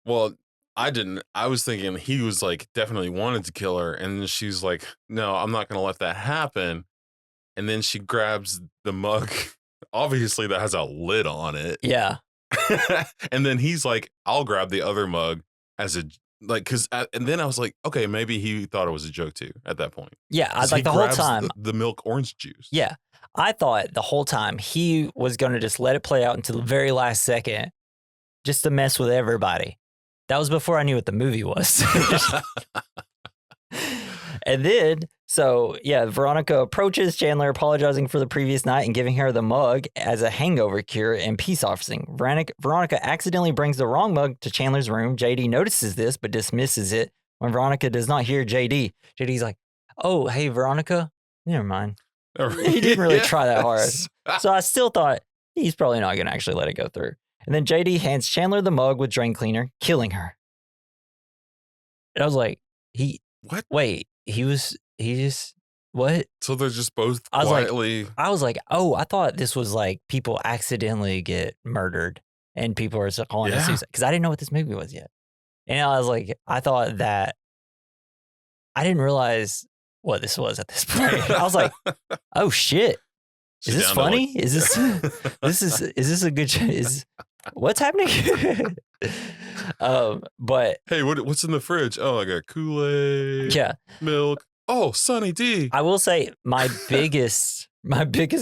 Well, I didn't. I was thinking he was like definitely wanted to kill her. And then she's like, no, I'm not going to let that happen. And then she grabs the mug, obviously that has a lid on it. Yeah. And then he's like, I'll grab the other mug as a, like, and then I was like, okay, maybe he thought it was a joke too at that point. Yeah. I was like the whole time. The milk orange juice. Yeah. I thought the whole time he was going to just let it play out until the very last second just to mess with everybody. That was before I knew what the movie was. And then, Veronica approaches Chandler apologizing for the previous night and giving her the mug as a hangover cure and peace offering. Veronica accidentally brings the wrong mug to Chandler's room. JD notices this but dismisses it when Veronica does not hear JD. JD's like, oh, hey, Veronica. Never mind. He didn't really try that hard. So I still thought he's probably not going to actually let it go through. And then JD hands Chandler the mug with drain cleaner, killing her. And I was like, what? Wait, what? So they're just both quietly. I was like, oh, I thought this was like people accidentally get murdered and people are calling it suicide. Because I didn't know what this movie was yet. And I was like, I thought that I didn't realize what this was at this point. I was like, oh shit. Is this funny? Is this a good what's happening? But hey, what's in the fridge? Oh, I got Kool-Aid. Yeah. Milk. Oh, Sunny D. I will say my biggest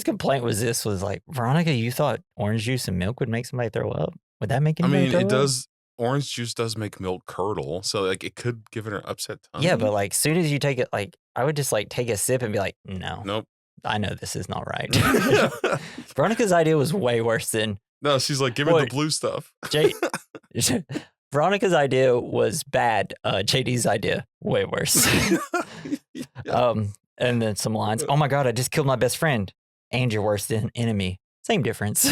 complaint was like, Veronica, you thought orange juice and milk would make somebody throw up? Would that make anybody throw up? orange juice does make milk curdle, so like it could give it an upset tummy. Yeah, but like soon as you take it, like I would just like take a sip and be like, no, nope. I know this is not right. Veronica's idea was way worse than No, she's like, give me the blue stuff. Veronica's idea was bad. JD's idea way worse. Yeah. And then some lines. Oh my God, I just killed my best friend and your worst enemy. Same difference.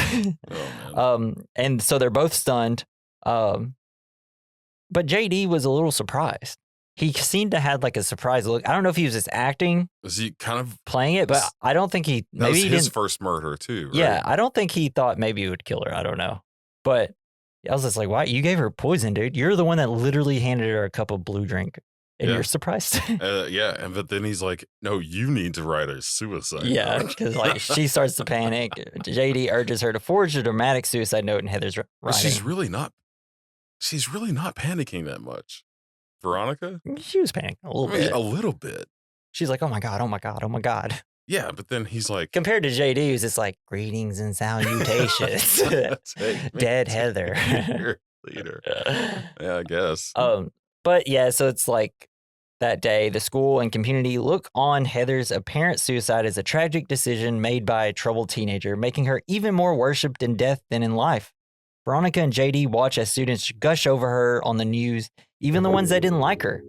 Oh, man. And so they're both stunned. But JD was a little surprised. He seemed to have like a surprised look. I don't know if he was just acting. Was he kind of playing it? But I don't think he. That was his first murder too. Right? Yeah, I don't think he thought maybe he would kill her. I don't know. But I was just like, "Why you gave her poison, dude? You're the one that literally handed her a cup of blue drink, and you're surprised." Yeah, but then he's like, "No, you need to write a suicide." Yeah, because like she starts to panic. JD urges her to forge a dramatic suicide note, and Heather's writing. But she's really not panicking that much. Veronica? She was panicking a little bit. A little bit. She's like, oh my God, oh my God, oh my God. Yeah, but then he's like... Compared to JD, who's just like, greetings and salutations. Dead Heather. Leader. Yeah, I guess. But yeah, so it's like that day, the school and community look on Heather's apparent suicide as a tragic decision made by a troubled teenager, making her even more worshipped in death than in life. Veronica and JD watch as students gush over her on the news, even the ones that didn't like her.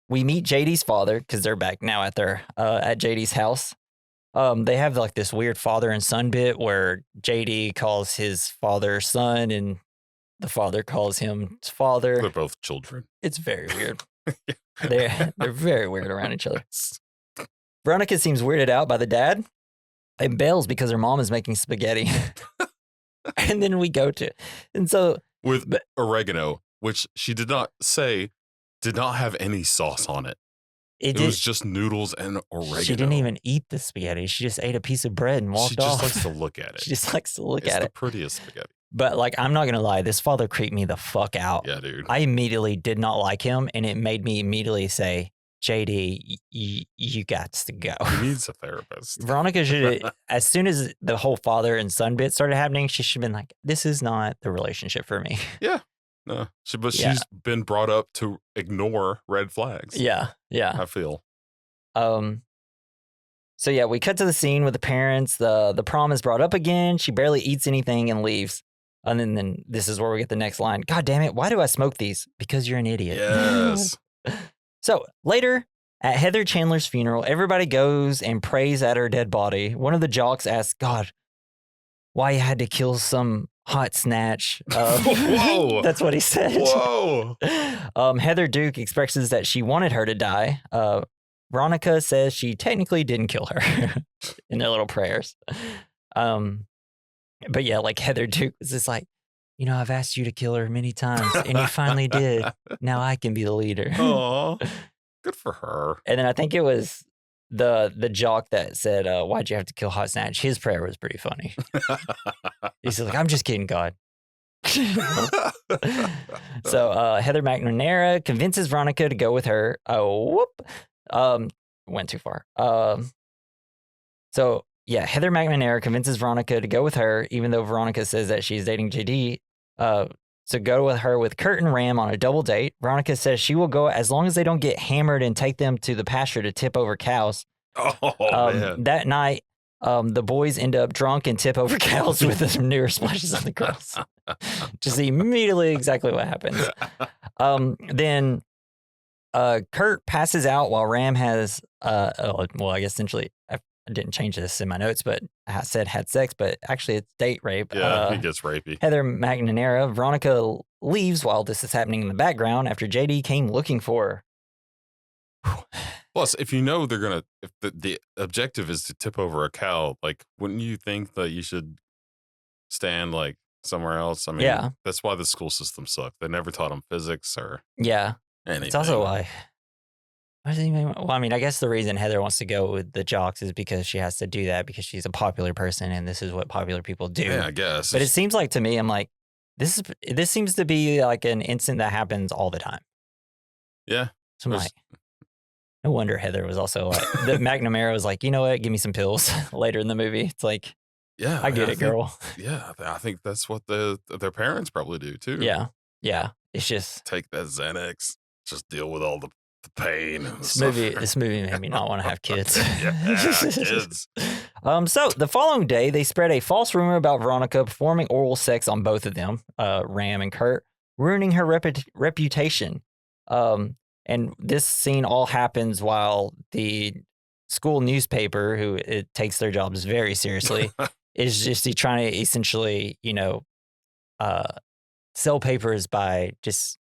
We meet JD's father because they're back now at JD's house. They have like this weird father and son bit where JD calls his father son and the father calls him his father. They're both children. It's very weird. They're very weird around each other. Veronica seems weirded out by the dad and bails because her mom is making spaghetti. And then we go to, and so with oregano, which she did not say did not have any sauce on it. It was just noodles and oregano. She didn't even eat the spaghetti. She just ate a piece of bread and walked off. She just likes to look at it. She just likes to look at it. It's the prettiest spaghetti. But like, I'm not going to lie. This father creeped me the fuck out. Yeah, dude. I immediately did not like him. And it made me immediately say, JD, you got to go. He needs a therapist. Veronica should, as soon as the whole father and son bit started happening, she should have been like, this is not the relationship for me. Yeah. No. She's been brought up to ignore red flags. Yeah. Yeah. I feel. So yeah, we cut to the scene with the parents. The prom is brought up again. She barely eats anything and leaves. And then this is where we get the next line. God damn it. Why do I smoke these? Because you're an idiot. Yes. So later at Heather Chandler's funeral, everybody goes and prays at her dead body. One of the jocks asks God why he had to kill some hot snatch. Whoa. That's what he said. Whoa. Heather Duke expresses that she wanted her to die. Veronica says she technically didn't kill her in their little prayers. But yeah, like Heather Duke was just like, I've asked you to kill her many times and you finally did. Now I can be the leader. Aw, good for her. And then I think it was the jock that said, why'd you have to kill Hot Snatch? His prayer was pretty funny. He's like, I'm just kidding, God. So Heather McNamara convinces Veronica to go with her. Went too far. So yeah, Heather McNamara convinces Veronica to go with her, even though Veronica says that she's dating JD. So go with her with Kurt and Ram on a double date. Veronica says she will go as long as they don't get hammered and take them to the pasture to tip over cows. Man. That night, the boys end up drunk and tip over cows with some newer splashes on the girls. Just immediately exactly what happens. Then Kurt passes out while Ram has, I guess essentially, I didn't change this in my notes, but I said had sex, but actually it's date rape. Yeah, he gets rapey. Heather McNamara, Veronica leaves while this is happening in the background after JD came looking for her. Plus, if if the objective is to tip over a cow, like, wouldn't you think that you should stand like somewhere else? I mean, yeah. That's why the school system sucked. They never taught them physics or anything. It's also why. Well, I mean, I guess the reason Heather wants to go with the jocks is because she has to do that because she's a popular person and this is what popular people do. Yeah, I guess. But it seems like to me, I'm like, this seems to be like an incident that happens all the time. Yeah. So I'm like, no wonder Heather was also like, McNamara was like, you know what, give me some pills later in the movie. It's like, Yeah, I get it, girl. Yeah, I think that's what their parents probably do too. Yeah. Yeah. It's just Take that Xanax, just deal with all the pain and the this movie. suffering. This movie made me not want to have kids. Yeah, kids. So the following day, they spread a false rumor about Veronica performing oral sex on both of them, Ram and Kurt, ruining her reputation. And this scene all happens while the school newspaper, who it takes their jobs very seriously, is just trying to essentially, sell papers by just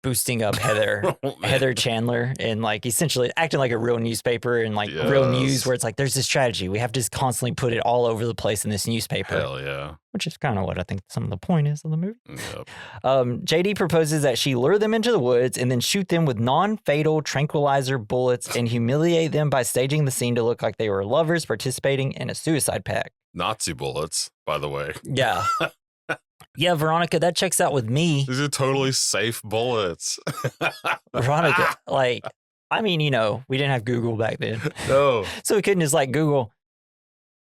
boosting up Heather Chandler, and like essentially acting like a real newspaper and like real news, where it's like there's this strategy. We have to just constantly put it all over the place in this newspaper. Hell yeah. Which is kind of what I think some of the point is of the movie. Yep. JD proposes that she lure them into the woods and then shoot them with non-fatal tranquilizer bullets and humiliate them by staging the scene to look like they were lovers participating in a suicide pact. Nazi bullets, by the way. Yeah. Yeah, Veronica, that checks out with me. These are totally safe bullets. Veronica, like, I mean, we didn't have Google back then. No. So we couldn't just like Google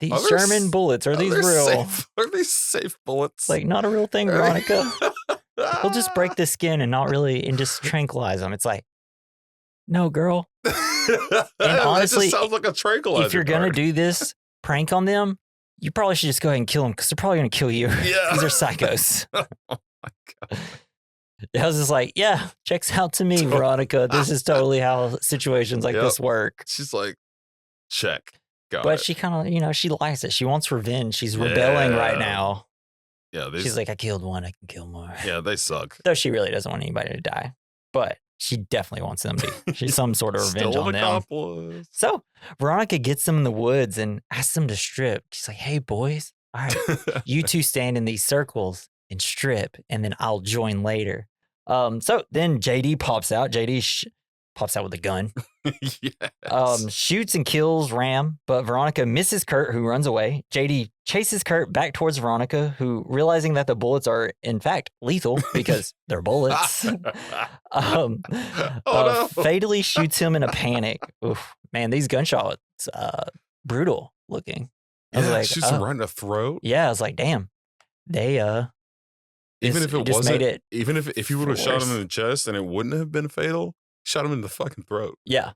these Sherman bullets. Are these real? Are these safe bullets? Like, not a real thing, Veronica. We'll just break the skin and just tranquilize them. It's like, no, girl. And honestly, that just sounds like a tranquilizer. If you're going to do this prank on them, you probably should just go ahead and kill them, because they're probably going to kill you. Yeah. These are psychos. Oh my God. I was just like, yeah, checks out to me, Veronica. This is totally how situations like this work. She's like, check. But she kind of, she likes it. She wants revenge. She's rebelling right now. Yeah. She's like, I killed one, I can kill more. Yeah, they suck. Though she really doesn't want anybody to die. But she definitely wants them to. She's some sort of revenge on them. Accomplice. So Veronica gets them in the woods and asks them to strip. She's like, hey, boys, all right, you two stand in these circles and strip, and then I'll join later. So then JD pops out. JD pops out with a gun. Yes. Shoots and kills Ram, but Veronica misses Kurt, who runs away. JD chases Kurt back towards Veronica, who, realizing that the bullets are in fact lethal because they're bullets, fatally shoots him in a panic. Oof, man, these gunshots, brutal looking. I was like, shoots him right in the throat. Yeah, I was like, damn, they even if it wasn't, even if you would have shot him in the chest and it wouldn't have been fatal, shot him in the fucking throat. Yeah.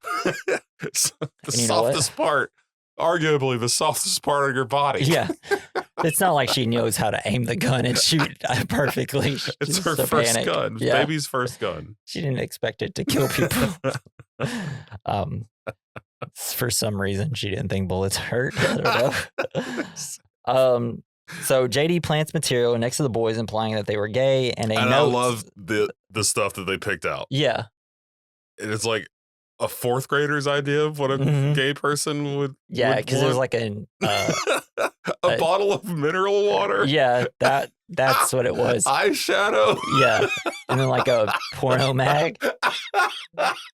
The softest part, arguably the softest part of your body. Yeah. It's not like she knows how to aim the gun and shoot perfectly. It's her first gun. Yeah. Baby's first gun. She didn't expect it to kill people. For some reason, she didn't think bullets hurt. I don't know. So JD plants material next to the boys, implying that they were gay, and I love the stuff that they picked out. Yeah. It's like a fourth grader's idea of what a gay person would. Yeah, because it was like a bottle of mineral water. Yeah, that's what it was. Eyeshadow. Yeah, and then like a porno mag.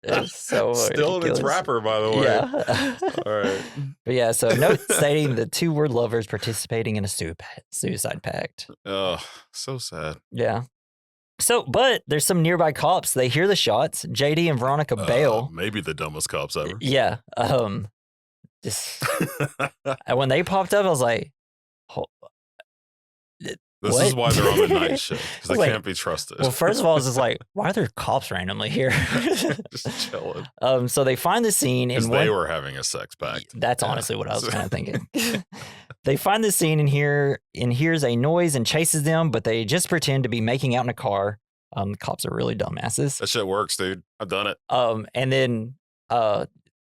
It's so still ridiculous. In its wrapper, by the way. Yeah. All right. But yeah, so note stating the two were lovers participating in a suicide pact. Oh, so sad. Yeah. So, but there's some nearby cops. They hear the shots. JD and Veronica bail. Maybe the dumbest cops ever. Yeah. Just when they popped up, I was like, this is why they're on the night shift, because they can't be trusted. Well, first of all, I was just like, why are there cops randomly here? Just chilling. So they find the scene, and they were having a sex pact. That's honestly what I was kind of thinking. They find the scene and hears a noise and chases them, but they just pretend to be making out in a car. The cops are really dumbasses. That shit works, dude. I've done it. And then, but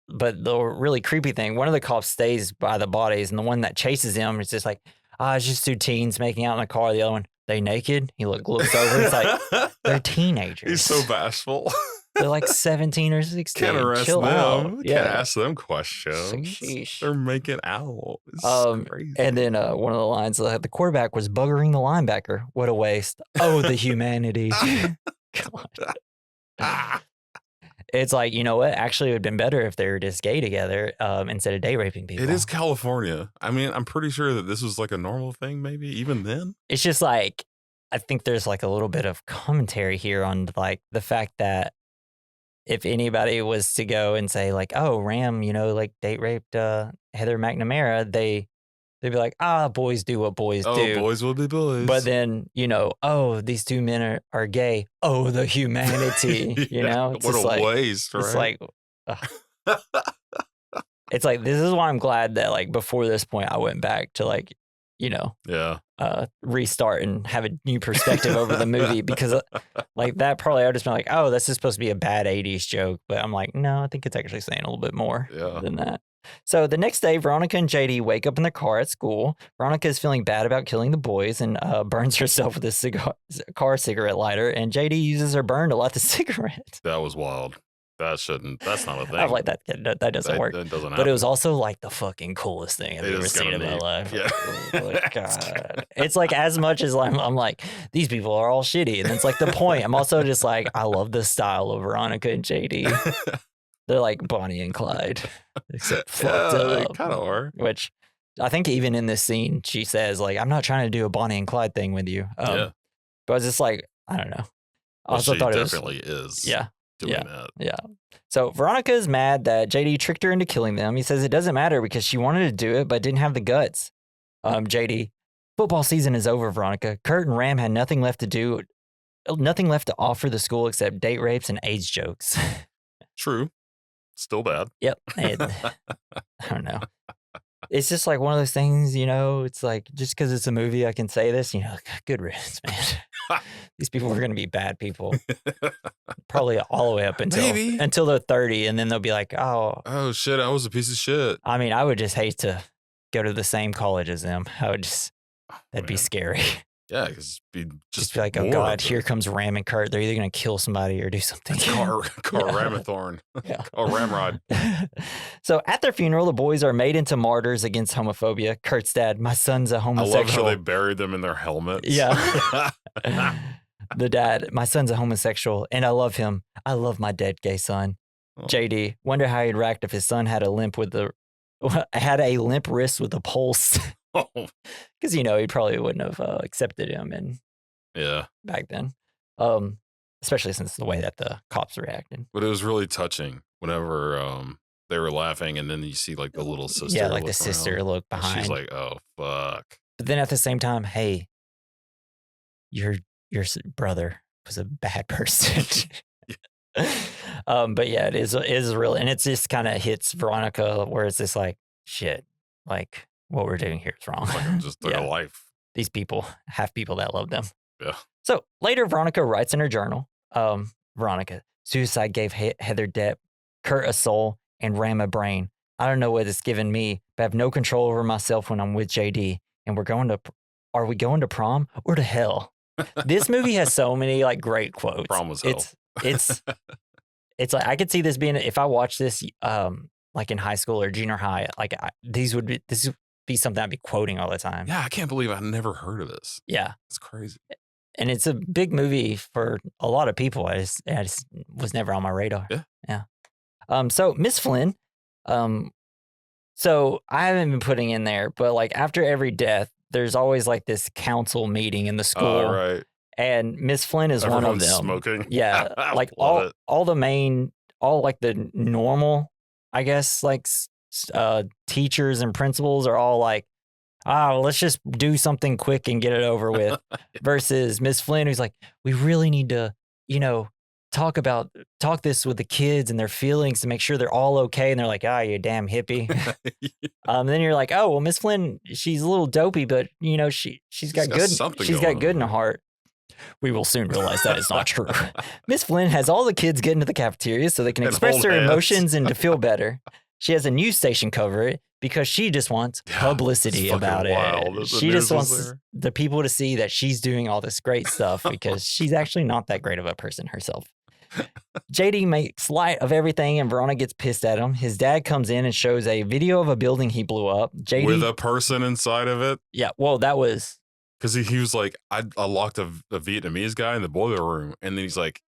the really creepy thing, one of the cops stays by the bodies, and the one that chases him is just like, it's just two teens making out in a car. The other one, they naked. He looks over. It's like, they're teenagers. He's so bashful. They're like 17 or 16. Can't arrest Chill them. Out. Can't ask them questions. Like, sheesh. They're making out. It's crazy. And then one of the lines, the quarterback was buggering the linebacker. What a waste. Oh, the humanity. God. It's like, you know what? Actually, it would have been better if they were just gay together instead of date raping people. It is California. I mean, I'm pretty sure that this was like a normal thing, maybe even then. It's just like, I think there's like a little bit of commentary here on like the fact that if anybody was to go and say like, oh, Ram, like date raped Heather McNamara, they they'd be like, boys do what boys do. Boys will be boys. But then, these two men are gay. Oh, the humanity, It's what just a waste, right? It's like, this is why I'm glad that, like, before this point, I went back to, like, restart and have a new perspective over the movie, because like that probably I would just been like, oh, this is supposed to be a bad 80s joke, but I'm like, no, I think it's actually saying a little bit more than that. So the next day, Veronica and JD wake up in their car at school. Veronica is feeling bad about killing the boys and burns herself with a car cigarette lighter, and JD uses her burn to light the cigarette. That was wild. That's not a thing. I'm like, that doesn't work. That doesn't happen. But it was also like the fucking coolest thing I've ever seen in my life. Yeah. Like, God. It's like, as much as I'm like, these people are all shitty. And it's like the point. I'm also just like, I love the style of Veronica and JD. They're like Bonnie and Clyde, except fucked up. They kind of are. Which I think even in this scene, she says, like, I'm not trying to do a Bonnie and Clyde thing with you. But I was just like, I don't know. I also thought definitely is. Yeah. Doing that. Yeah. So Veronica is mad that JD tricked her into killing them. He says it doesn't matter because she wanted to do it, but didn't have the guts. JD, football season is over, Veronica. Kurt and Ram had nothing left to offer the school except date rapes and AIDS jokes. True. Still bad. Yep. I don't know. It's just like one of those things, it's like, just because it's a movie, I can say this, good riddance, man. These people are going to be bad people. Probably all the way up until they're 30, and then they'll be like, oh shit, I was a piece of shit. I mean, I would just hate to go to the same college as them. That'd be scary. Yeah, because just be like, oh God, here comes Ram and Kurt. They're either going to kill somebody or do something. Car Ramathorn. Oh, Ramrod. So at their funeral, the boys are made into martyrs against homophobia. Kurt's dad, my son's a homosexual. I love how they buried them in their helmets. Yeah. The dad, my son's a homosexual, and I love him. I love my dead gay son. Oh. JD, wonder how he'd react if his son had a limp wrist with a pulse. Because he probably wouldn't have accepted him back then, especially since the way that the cops reacted. But it was really touching whenever they were laughing, and then you see like the little sister, like the sister look behind. She's like, "Oh fuck!" But then at the same time, hey, your brother was a bad person. But yeah, it is real, and it just kind of hits Veronica where it's just like, shit, like. What we're doing here is wrong. Like just took a life. These people have people that love them. Yeah. So later, Veronica writes in her journal, Veronica, suicide gave Heather depth, Kurt a soul, and Ram a brain. I don't know what it's given me, but I have no control over myself when I'm with JD. And are we going to prom or to hell? This movie has so many like great quotes. Prom was hell. It's like, I could see this being, if I watched this, like in high school or junior high, like this would be something I'd be quoting all the time. Yeah, I can't believe I've never heard of this. Yeah. It's crazy. And it's a big movie for a lot of people. I just was never on my radar. Yeah. So Miss Flynn, so I haven't been putting in there, but like after every death, there's always like this council meeting in the school. Oh, right. And Miss Flynn is one of them. Smoking. Yeah. Like all like the normal, I guess, like teachers and principals are all like, let's just do something quick and get it over with. Versus Miss Flynn, who's like, we really need to, talk this with the kids and their feelings to make sure they're all okay. And they're like, you damn hippie. Then you're like, oh, well, Miss Flynn, she's a little dopey, but she's got good in her heart. We will soon realize that is not true. Miss Flynn has all the kids get into the cafeteria so they can express their emotions and to feel better. She has a news station cover it because she just wants publicity about it. She just wants the people to see that she's doing all this great stuff because she's actually not that great of a person herself. JD makes light of everything and Veronica gets pissed at him. His dad comes in and shows a video of a building he blew up. JD, with a person inside of it? Yeah, well, that was... Because he was like, I locked a Vietnamese guy in the boiler room, and then he's like,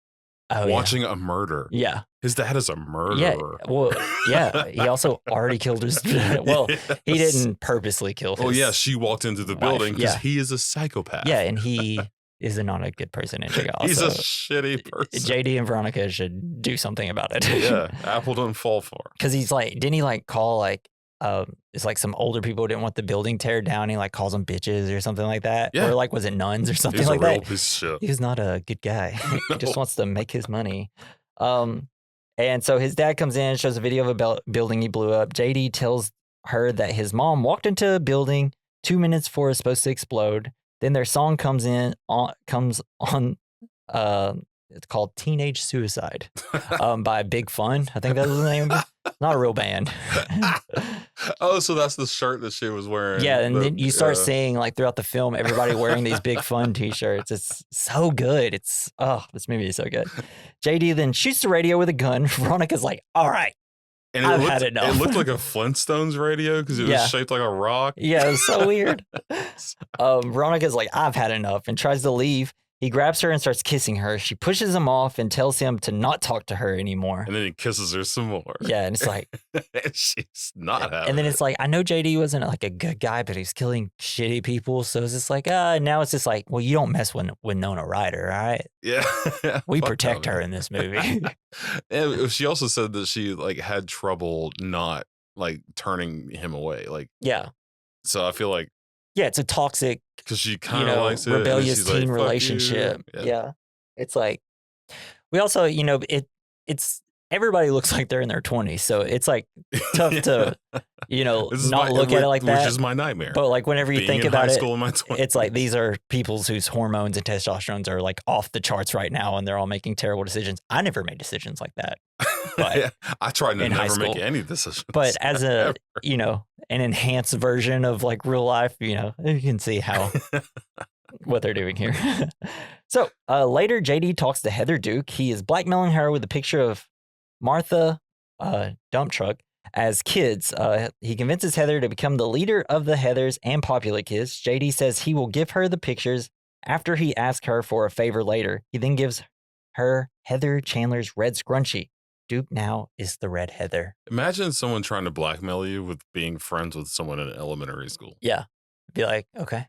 watching a murder. Yeah. His dad is a murderer. Yeah, well, yeah. He also already killed his... Well, he didn't purposely kill his... Oh, yeah, she walked into the building because he is a psychopath. Yeah, and he is not a good person in jail. He's a shitty person. JD and Veronica should do something about it. Yeah, apple don't fall far. Because he's like, didn't he like call like it's like some older people didn't want the building teared down. He like calls them bitches or something like that. Yeah. Or like, was it nuns or something He's like a real that? piece of shit. He's not a good guy. He just No. wants to make his money. And so his dad comes in, shows a video of a building he blew up. JD tells her that his mom walked into a building 2 minutes before it's supposed to explode. Then their song comes on. It's called Teenage Suicide by Big Fun. I think that was the name of it. Not a real band. Oh, so that's the shirt that she was wearing. Yeah, and then you start seeing like throughout the film, everybody wearing these Big Fun t-shirts. It's so good. This movie is so good. JD then shoots the radio with a gun. Veronica's like, all right, and I've had enough. It looked like a Flintstones radio because it was shaped like a rock. Yeah, it was so weird. Veronica's like, I've had enough, and tries to leave. He grabs her and starts kissing her. She pushes him off and tells him to not talk to her anymore. And then he kisses her some more. Yeah, and it's like... and she's not having And then it's like, I know JD wasn't like a good guy, but he's killing shitty people. So it's just like, now it's just like, well, you don't mess with Winona Ryder, all right? Yeah. We protect her in this movie. And she also said that she like had trouble not like turning him away. Like, yeah. So I feel like... Yeah, it's a toxic, because she kind of likes it, rebellious teen like, relationship. Yeah. It's like, we also, it's everybody looks like they're in their 20s. So it's like tough to, not look at it like that. Which is my nightmare. But like whenever you think about it, in my 20s. It's like these are people whose hormones and testosterones are like off the charts right now and they're all making terrible decisions. I never made decisions like that. But yeah, I tried to never make any decisions. But as a, an enhanced version of like real life, you can see how what they're doing here. So later, JD talks to Heather Duke. He is blackmailing her with a picture of Martha dump truck as kids. He convinces Heather to become the leader of the Heathers and Popular Kids. JD says he will give her the pictures after he asks her for a favor later. He then gives her Heather Chandler's red scrunchie. Duke now is the red Heather. Imagine someone trying to blackmail you with being friends with someone in elementary school. Yeah. Be like, okay.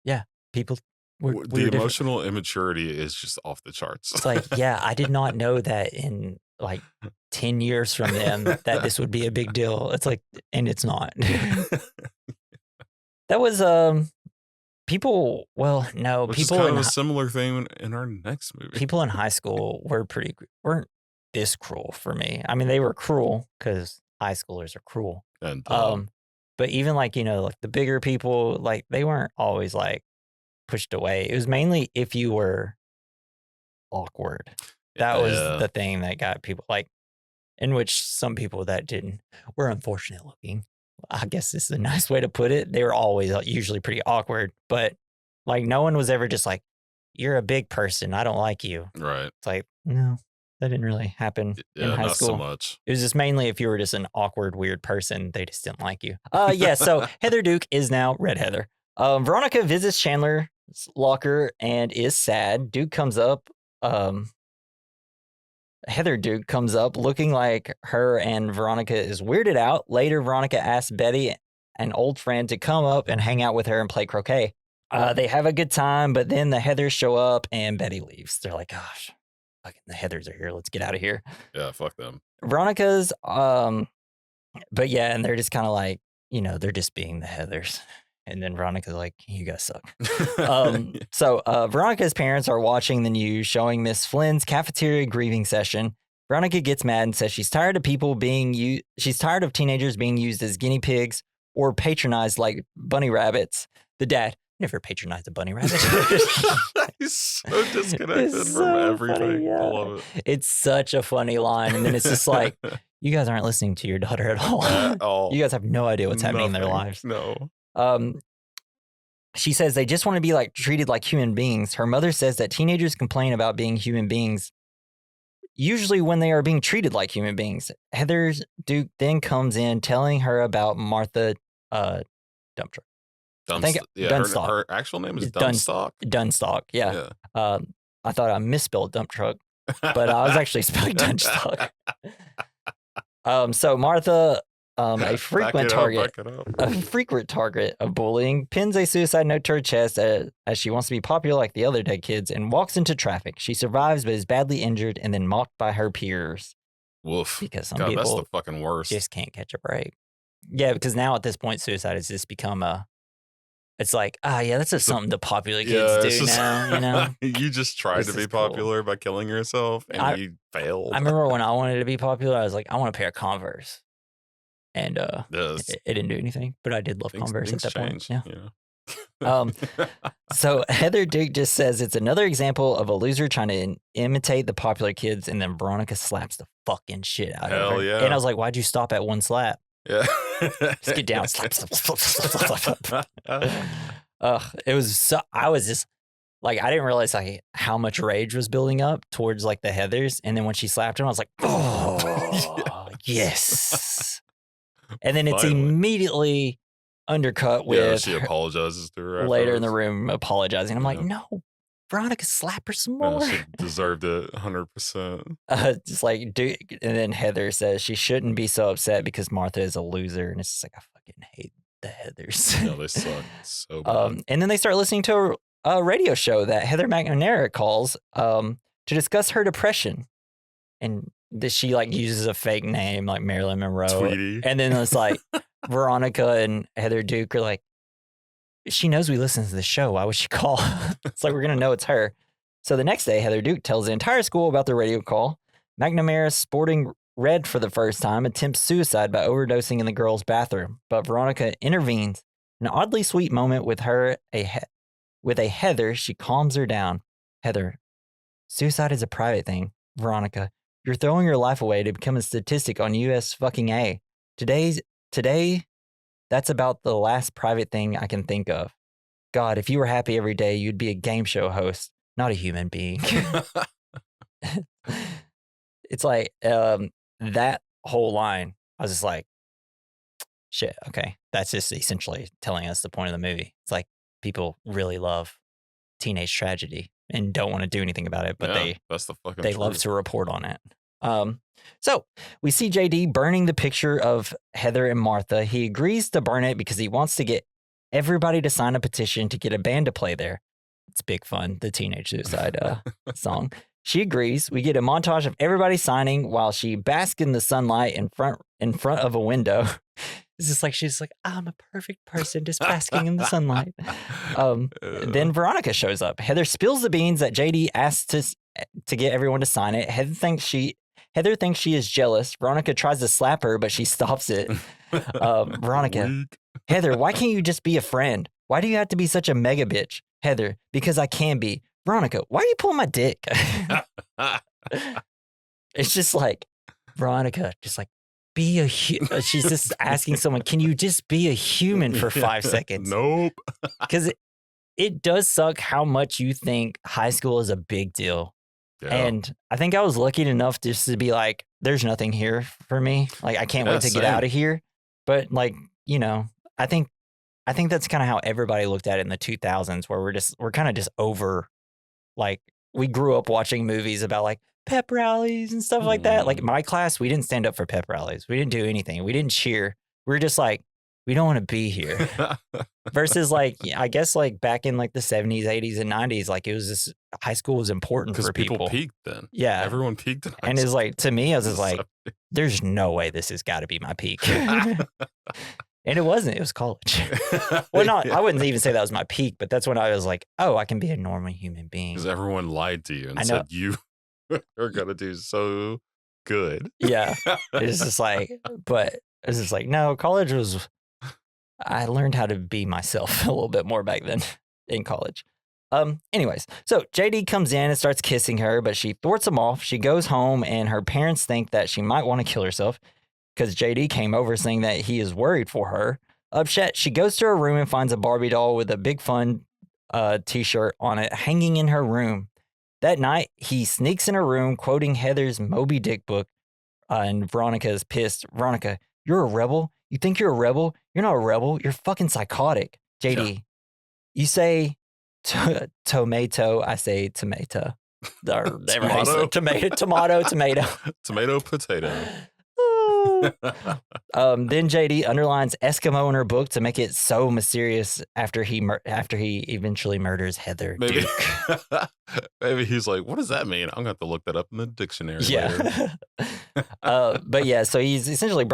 Yeah. People. The emotional immaturity is just off the charts. It's like, yeah, I did not know that in like 10 years from them that this would be a big deal. It's like, and it's not. That was, people, well, no, Which people is kind of a similar thing in our next movie. People in high school weren't this cruel for me. I mean, they were cruel because high schoolers are cruel. And but even like, like the bigger people, like they weren't always like pushed away. It was mainly if you were awkward. That was the thing that got people like, in which some people that were unfortunate looking. I guess this is a nice way to put it. They were always usually pretty awkward, but like no one was ever just like, you're a big person, I don't like you. Right. It's like, no, that didn't really happen in high school. Not so much. It was just mainly if you were just an awkward, weird person, they just didn't like you. Yeah, so Heather Duke is now Red Heather. Veronica visits Chandler's locker and is sad. Duke comes up. Heather Duke comes up looking like her and Veronica is weirded out. Later, Veronica asks Betty, an old friend, to come up and hang out with her and play croquet. They have a good time, but then the Heathers show up and Betty leaves. They're like, gosh, fucking the Heathers are here. Let's get out of here. Yeah, fuck them. Veronica's, but yeah, and they're just kind of like, they're just being the Heathers. And then Veronica's like, you guys suck. So Veronica's parents are watching the news showing Miss Flynn's cafeteria grieving session. Veronica gets mad and says she's tired of she's tired of teenagers being used as guinea pigs or patronized like bunny rabbits. The dad never patronized a bunny rabbit. He's so disconnected from everything. Funny, yeah. I love it. It's such a funny line. And then it's just like, you guys aren't listening to your daughter at all. At all. You guys have no idea what's happening in their lives. No. She says they just want to be like treated like human beings. Her mother says that teenagers complain about being human beings, usually when they are being treated like human beings. Heather Duke then comes in telling her about Martha Dump Truck. Dunstock. Her actual name is Dunstock. Dunstock, yeah. I thought I misspelled dump truck, but I was actually spelling Dunstock. So Martha, a frequent target of bullying, pins a suicide note to her chest as she wants to be popular like the other dead kids and walks into traffic. She survives but is badly injured and then mocked by her peers. Woof. Because some God, people that's the fucking worst. just can't catch a break. Yeah, because now at this point, suicide has just become it's like, yeah, that's just something the popular kids do now, you know? You just tried to This be is cool. popular by killing yourself, and you failed. I remember when I wanted to be popular, I was like, I want a pair of Converse. And Yes. it didn't do anything, but I did love Converse at that change, point. Yeah. So Heather Duke just says it's another example of a loser trying to imitate the popular kids, and then Veronica slaps the fucking shit out of her. Hell yeah. And I was like, why'd you stop at one slap? Yeah. Just get down, slap, slap, slap, slap, slap, slap. It was so, I was just like, I didn't realize like how much rage was building up towards like the Heathers, and then when she slapped him, I was like, oh yes. And then it's immediately undercut with she apologizes to her later in the room apologizing. I'm like, Yeah. no, Veronica, slap her some more. She deserved it 100%. Just like, dude. And then Heather says she shouldn't be so upset because Martha is a loser. And it's just like, I fucking hate the Heathers. Yeah, they suck so bad. And then they start listening to a radio show that Heather McNamara calls to discuss her depression. And she like uses a fake name like Marilyn Monroe. Tweety. And then it's like Veronica and Heather Duke are like, she knows we listen to the show. Why would she call? It's like, we're going to know it's her. So the next day, Heather Duke tells the entire school about the radio call. McNamara, sporting red for the first time, attempts suicide by overdosing in the girls' bathroom. But Veronica intervenes. An oddly sweet moment with her, with a Heather, she calms her down. Heather, suicide is a private thing. Veronica, you're throwing your life away to become a statistic on US fucking A. Today, that's about the last private thing I can think of. God, if you were happy every day, you'd be a game show host, not a human being. It's like that whole line, I was just like, shit, okay. That's just essentially telling us the point of the movie. It's like people really love teenage tragedy and don't want to do anything about it, but that's the fucking they love to report on it. So we see JD burning the picture of Heather and Martha. He agrees to burn it because he wants to get everybody to sign a petition to get a band to play there. It's big fun, the teenage suicide song. She agrees. We get a montage of everybody signing while she basks in the sunlight in front of a window. It's just like, she's like, I'm a perfect person just basking in the sunlight. Then Veronica shows up. Heather spills the beans that JD asked to get everyone to sign it. Heather thinks she is jealous. Veronica tries to slap her, but she stops it. Veronica, Heather, why can't you just be a friend? Why do you have to be such a mega bitch? Heather, because I can be. Veronica, why are you pulling my dick? It's just like, Veronica, just like, be a she's just asking someone, can you just be a human for 5 seconds? Nope. Because it does suck how much you think high school is a big deal. Yeah. And I think I was lucky enough just to be like, there's nothing here for me. Like, I can't wait to get out of here. But like, you know, I think that's kind of how everybody looked at it in the 2000s, where we're kind of just over, like, we grew up watching movies about like pep rallies and stuff like that. Like my class, we didn't stand up for pep rallies. We didn't do anything. We didn't cheer. We were just like, we don't want to be here. Versus like, I guess like back in like the 70s, 80s, and 90s, like it was just, high school was important for people. Because people peaked then. Yeah. Everyone peaked in high school. And it's like, to me, I was just like, 70s. There's no way this has got to be my peak. And it wasn't. It was college. Well, not. I wouldn't even say that was my peak, but that's when I was like, oh, I can be a normal human being. Because everyone lied to you and said you are going to do so good. Yeah. It's just like, but it's just like, no, college was, I learned how to be myself a little bit more back then in college. Anyways, so JD comes in and starts kissing her, but she thwarts him off. She goes home and her parents think that she might want to kill herself because JD came over saying that he is worried for her. Upset, she goes to her room and finds a Barbie doll with a Big Fun t-shirt on it hanging in her room. That night, he sneaks in her room, quoting Heather's Moby Dick book, and Veronica is pissed. Veronica, you're a rebel? You think you're a rebel? You're not a rebel. You're fucking psychotic. JD, you say tomato, I say tomato. Tomato, tomato, potato. Then JD underlines Eskimo in her book to make it so mysterious after he eventually murders Heather Duke. Maybe he's like, what does that mean? I'm going to have to look that up in the dictionary later. But yeah, so he's essentially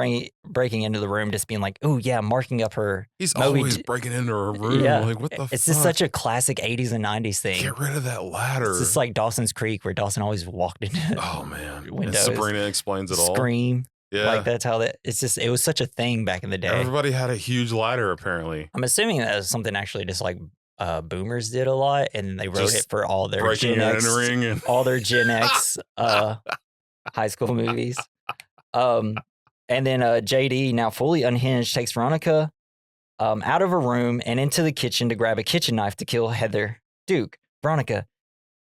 breaking into the room, just being like, "Oh yeah, marking up her." He's Moby always D- breaking into her room. Yeah, Like, what the it's fuck? just such a classic 80s and 90s thing. Get rid of that ladder. It's just like Dawson's Creek, where Dawson always walked into Oh man. And windows. Sabrina explains it all. Scream. Yeah. Like that's how that. It's just it was such a thing back in the day. Everybody had a huge ladder apparently. I'm assuming that was something actually just like boomers did a lot, and they wrote Just it for all their breaking Gen and X, entering and all their Gen X high school movies. And then JD, now fully unhinged, takes Veronica out of her room and into the kitchen to grab a kitchen knife to kill Heather Duke. Veronica,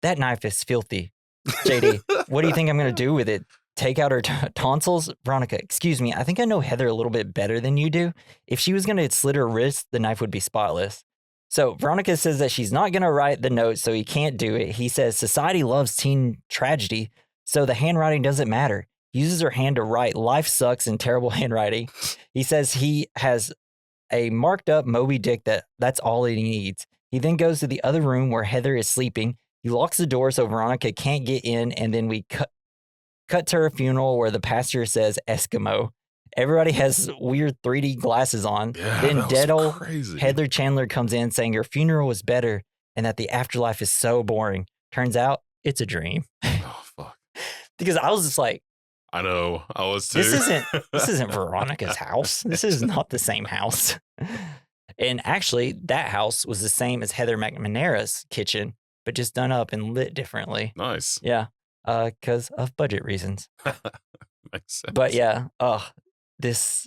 that knife is filthy. JD, what do you think I'm going to do with it? Take out her tonsils? Veronica, excuse me, I think I know Heather a little bit better than you do. If she was going to slit her wrist, the knife would be spotless. So Veronica says that she's not going to write the note, so he can't do it. He says society loves teen tragedy, so the handwriting doesn't matter. He uses her hand to write, life sucks in terrible handwriting. He says he has a marked up Moby Dick that's all he needs. He then goes to the other room where Heather is sleeping. He locks the door so Veronica can't get in, and then we cut to her funeral where the pastor says Eskimo. Everybody has weird 3D glasses on. yeah, Then that dead was old crazy. Heather Chandler comes in saying your funeral was better and that the afterlife is so boring. Turns out it's a dream. Oh fuck. Because I was just like, I know. I was too. this isn't Veronica's house. This is not the same house. And actually, that house was the same as Heather McNamara's kitchen, but just done up and lit differently. Nice. Yeah, because of budget reasons. Makes sense. But yeah, this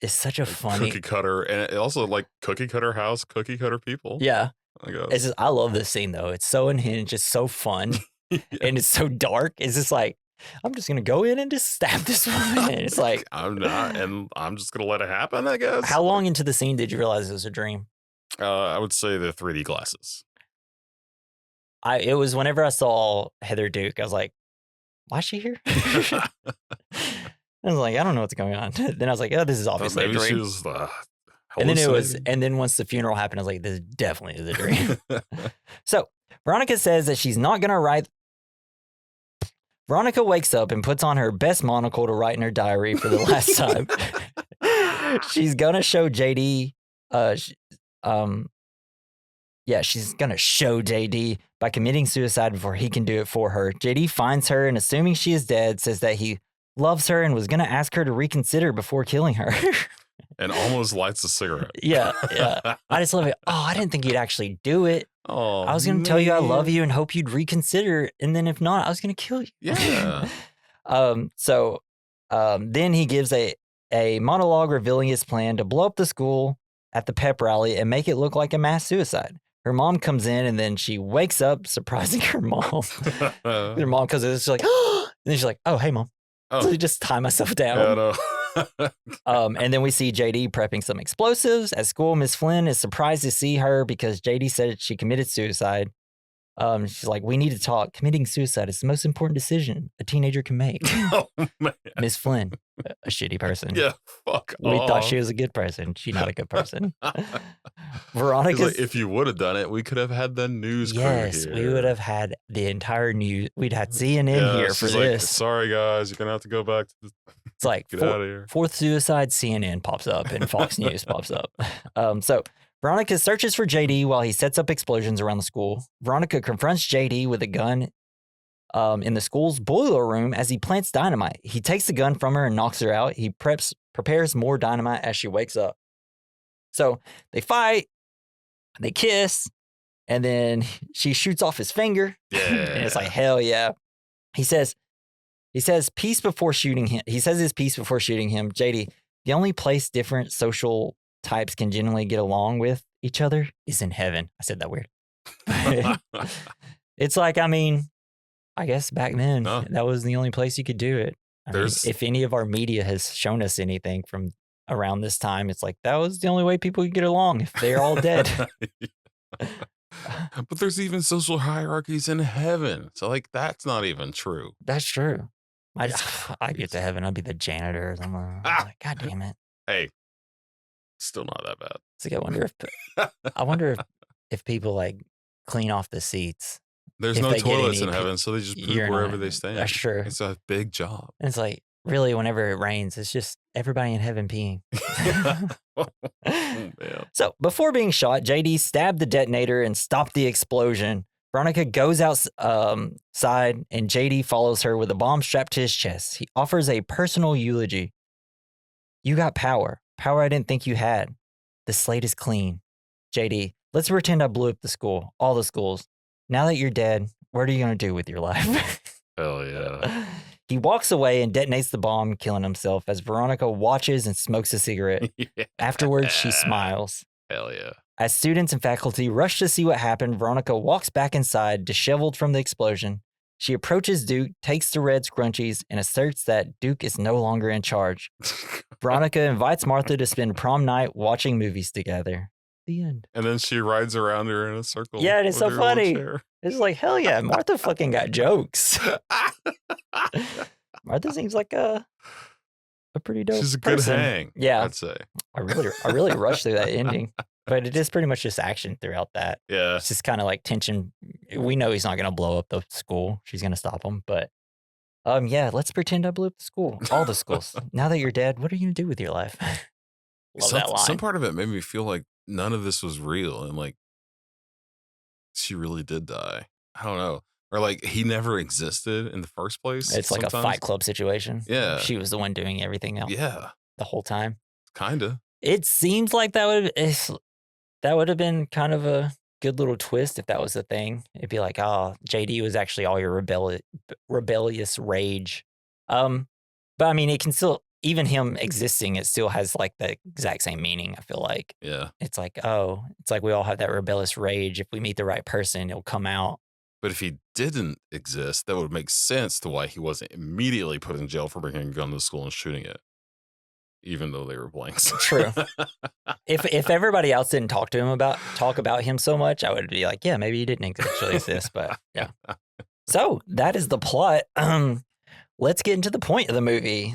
is such a funny. Cookie cutter, and it also like cookie cutter house, cookie cutter people. Yeah, I guess. it's just, I love this scene though. It's so unhinged, it's so fun, Yeah. and it's so dark. It's just like I'm just gonna go in and just stab this woman. And it's like I'm not, and I'm just gonna let it happen. I guess. how long into the scene did you realize it was a dream? I would say the 3D glasses. It was whenever I saw Heather Duke, I was like, why is she here? I was like, I don't know what's going on. Then I was like, oh, this is obviously a Maybe she dream. was. And then once the funeral happened, I was like, this definitely is a dream. So Veronica says that she's not gonna write. Veronica wakes up and puts on her best monocle to write in her diary for the last time. She's gonna show JD. She's gonna show JD by committing suicide before he can do it for her. JD finds her and, assuming she is dead, says that he loves her and was gonna ask her to reconsider before killing her. And almost lights a cigarette. Yeah. I just love it. Oh, I didn't think you'd actually do it. Oh, I was gonna tell you I love you and hope you'd reconsider, and then if not, I was gonna kill you. Yeah. Then he gives a monologue revealing his plan to blow up the school at the pep rally and make it look like a mass suicide. Her mom comes in and then she wakes up, surprising her mom. Her mom comes in, she's like, and then she's like, oh, hey, mom. Oh. So you just tie myself down. Yeah, no. And then we see JD prepping some explosives. At school, Miss Flynn is surprised to see her because JD said she committed suicide. She's like, we need to talk. Committing suicide is the most important decision a teenager can make. Oh, man. Miss Flynn, a shitty person. Yeah, fuck We off. thought she was a good person. She's not a good person. Veronica. Like, if you would have done it, we could have had the news crew Yes, here. we would have had the entire news. We'd had CNN here for she's like, this. sorry, guys, you're going to have to go back to It's like get out of here. fourth suicide, CNN pops up and Fox News pops up. So Veronica searches for JD while he sets up explosions around the school. Veronica confronts JD with a gun in the school's boiler room as he plants dynamite. He takes the gun from her and knocks her out. He prepares more dynamite as she wakes up. So they fight, they kiss, and then she shoots off his finger. Yeah. And it's like, hell yeah. He says peace before shooting him. He says his piece before shooting him. JD, the only place different social types can generally get along with each other is in heaven. I said that weird. It's like, I mean, I guess back then that was the only place you could do it. I mean, if any of our media has shown us anything from around this time, it's like that was the only way people could get along if they're all dead. But there's even social hierarchies in heaven. So like that's not even true. That's true. I'd get to heaven. I'd be the janitor or something. Like, God damn it. Hey, still not that bad. It's like I wonder if people like clean off the seats. There's If no they get toilets any in heaven, so they just poop urinal wherever in they it. stand. That's true. It's a big job. And it's like, really, whenever it rains, it's just everybody in heaven peeing. Oh, man. So before being shot, JD stabbed the detonator and stopped the explosion. Veronica goes outside and JD follows her with a bomb strapped to his chest. He offers a personal eulogy. You got power. Power I didn't think you had. The slate is clean. JD, let's pretend I blew up the school. All the schools. Now that you're dead, what are you going to do with your life? Hell yeah. He walks away and detonates the bomb, killing himself as Veronica watches and smokes a cigarette. Yeah. Afterwards, she smiles. Hell yeah. As students and faculty rush to see what happened, Veronica walks back inside, disheveled from the explosion. She approaches Duke, takes the red scrunchies, and asserts that Duke is no longer in charge. Veronica invites Martha to spend prom night watching movies together. The end. And then she rides around her in a circle. Yeah, and it's with so her funny. wheelchair. It's like, hell yeah, Martha fucking got jokes. Martha seems like a pretty dope She's a good person. hang. Yeah. I'd say. I really rushed through that ending. But it is pretty much just action throughout that. Yeah. It's just kind of like tension. We know he's not going to blow up the school. She's going to stop him. But yeah, let's pretend I blew up the school. All the schools. Now that you're dead, what are you going to do with your life? Love that line. Some part of it made me feel like none of this was real and like she really did die. I don't know. Or like he never existed in the first place. It's like a Fight Club situation. Yeah. She was the one doing everything else. Yeah. The whole time. Kinda. It seems like that would have been kind of a good little twist if that was the thing. It'd be like, oh, JD was actually all your rebellious rage. But I mean, it can still, even him existing, it still has like the exact same meaning, I feel like. Yeah. It's like, oh, it's like we all have that rebellious rage. If we meet the right person, it'll come out. But if he didn't exist, that would make sense to why he wasn't immediately put in jail for bringing a gun to school and shooting it, even though they were blanks. True. If everybody else didn't talk about him so much, I would be like, yeah, maybe he didn't actually exist. But yeah. So that is the plot. Let's get into the point of the movie.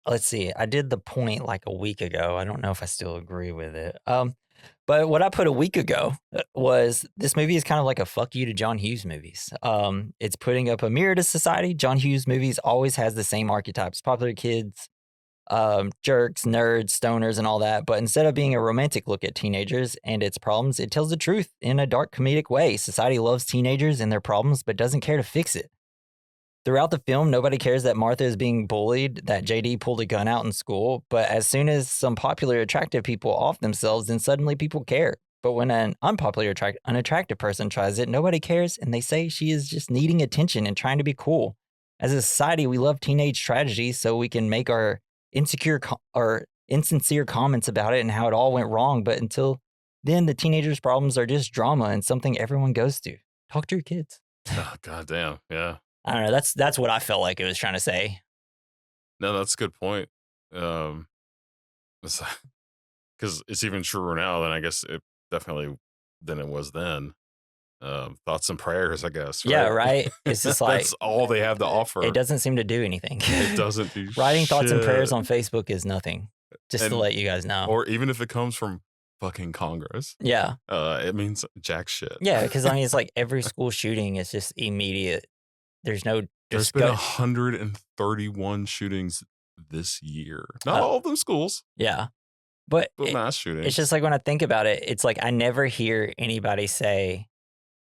Let's see. I did the point like a week ago. I don't know if I still agree with it. But what I put a week ago was this movie is kind of like a fuck you to John Hughes movies. It's putting up a mirror to society. John Hughes movies always has the same archetypes: popular kids, jerks, nerds, stoners, and all that. But instead of being a romantic look at teenagers and its problems, it tells the truth in a dark comedic way. Society loves teenagers and their problems, but doesn't care to fix it. Throughout the film, nobody cares that Martha is being bullied, that JD pulled a gun out in school, but as soon as some popular, attractive people off themselves, then suddenly people care. But when an unpopular, unattractive person tries it, nobody cares, and they say she is just needing attention and trying to be cool. As a society, we love teenage tragedy so we can make our insincere comments about it and how it all went wrong, but until then, the teenagers' problems are just drama and something everyone goes through. Talk to your kids. Oh, goddamn. Yeah. I don't know. That's what I felt like it was trying to say. No, that's a good point. Because it's even truer now than I guess it definitely than it was then. Thoughts and prayers, I guess. Right? Yeah, right. It's just like that's all they have to offer. It doesn't seem to do anything. It doesn't do Writing thoughts and prayers shit. on Facebook is nothing. Just to let you guys know. Or even if it comes from fucking Congress. Yeah. It means jack shit. Yeah, because I mean, it's like every school shooting is just immediate. There's no. There's been 131 shootings this year. Not all of them schools. Yeah. But mass shootings. It's just like when I think about it, it's like I never hear anybody say,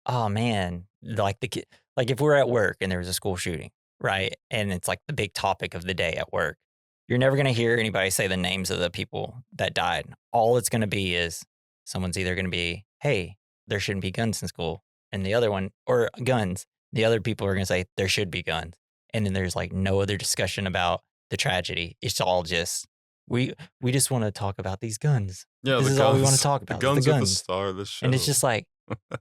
oh man, like if we're at work and there was a school shooting, right? And it's like the big topic of the day at work. You're never going to hear anybody say the names of the people that died. All it's going to be is someone's either going to be, hey, there shouldn't be guns in school. And the other one, or guns. The other people are going to say there should be guns. And then there's like no other discussion about the tragedy. It's all just, we just want to talk about these guns. Yeah, this is all we want to talk about. The guns are the star of the show. And it's just like,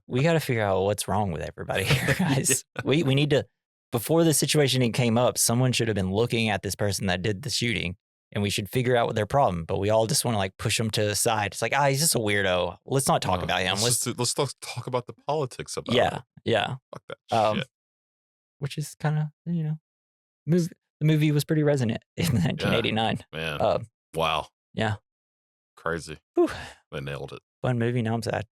we got to figure out what's wrong with everybody here, guys. Yeah. We need to, before the situation came up, someone should have been looking at this person that did the shooting and we should figure out what their problem. But we all just want to like push him to the side. It's like, he's just a weirdo. Let's not talk about him. Let's talk about the politics about it. Yeah. Fuck that shit. Which is kind of, the movie was pretty resonant in 1989. Yeah, man. Wow. Yeah. Crazy. Whew. They nailed it. Fun movie. Now I'm sad.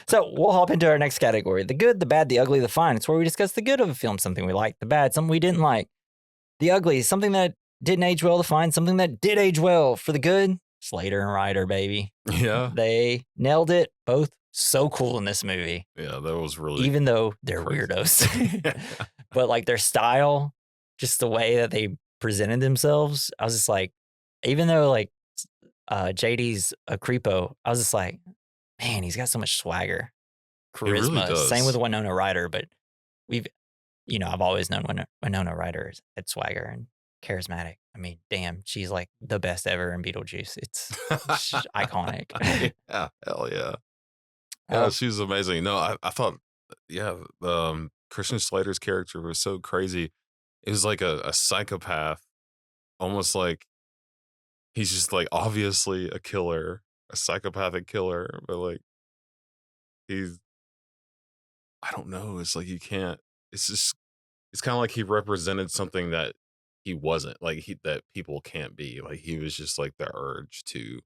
So we'll hop into our next category: the good, the bad, the ugly, the fine. It's where we discuss the good of a film, something we like; the bad, something we didn't like; the ugly, something that didn't age well; the fine, something that did age well. For the good, Slater and Ryder, baby. Yeah. They nailed it. Both so cool in this movie. Yeah, that was really Even though they're crazy. weirdos. But like their style, just the way that they presented themselves, I was just like, even though like JD's a creepo, I was just like, man, he's got so much swagger, really charisma. does. Same with Winona Ryder, but I've always known Winona Ryder had swagger and charismatic. I mean, damn, she's like the best ever in Beetlejuice. It's iconic. Yeah, hell yeah. Yeah, she was amazing. No, I thought, yeah, Christian Slater's character was so crazy. It was like a psychopath, almost like he's just like obviously a killer, a psychopathic killer, but like I don't know. It's like it's kind of like he represented something that he wasn't, like that people can't be. Like he was just like the urge to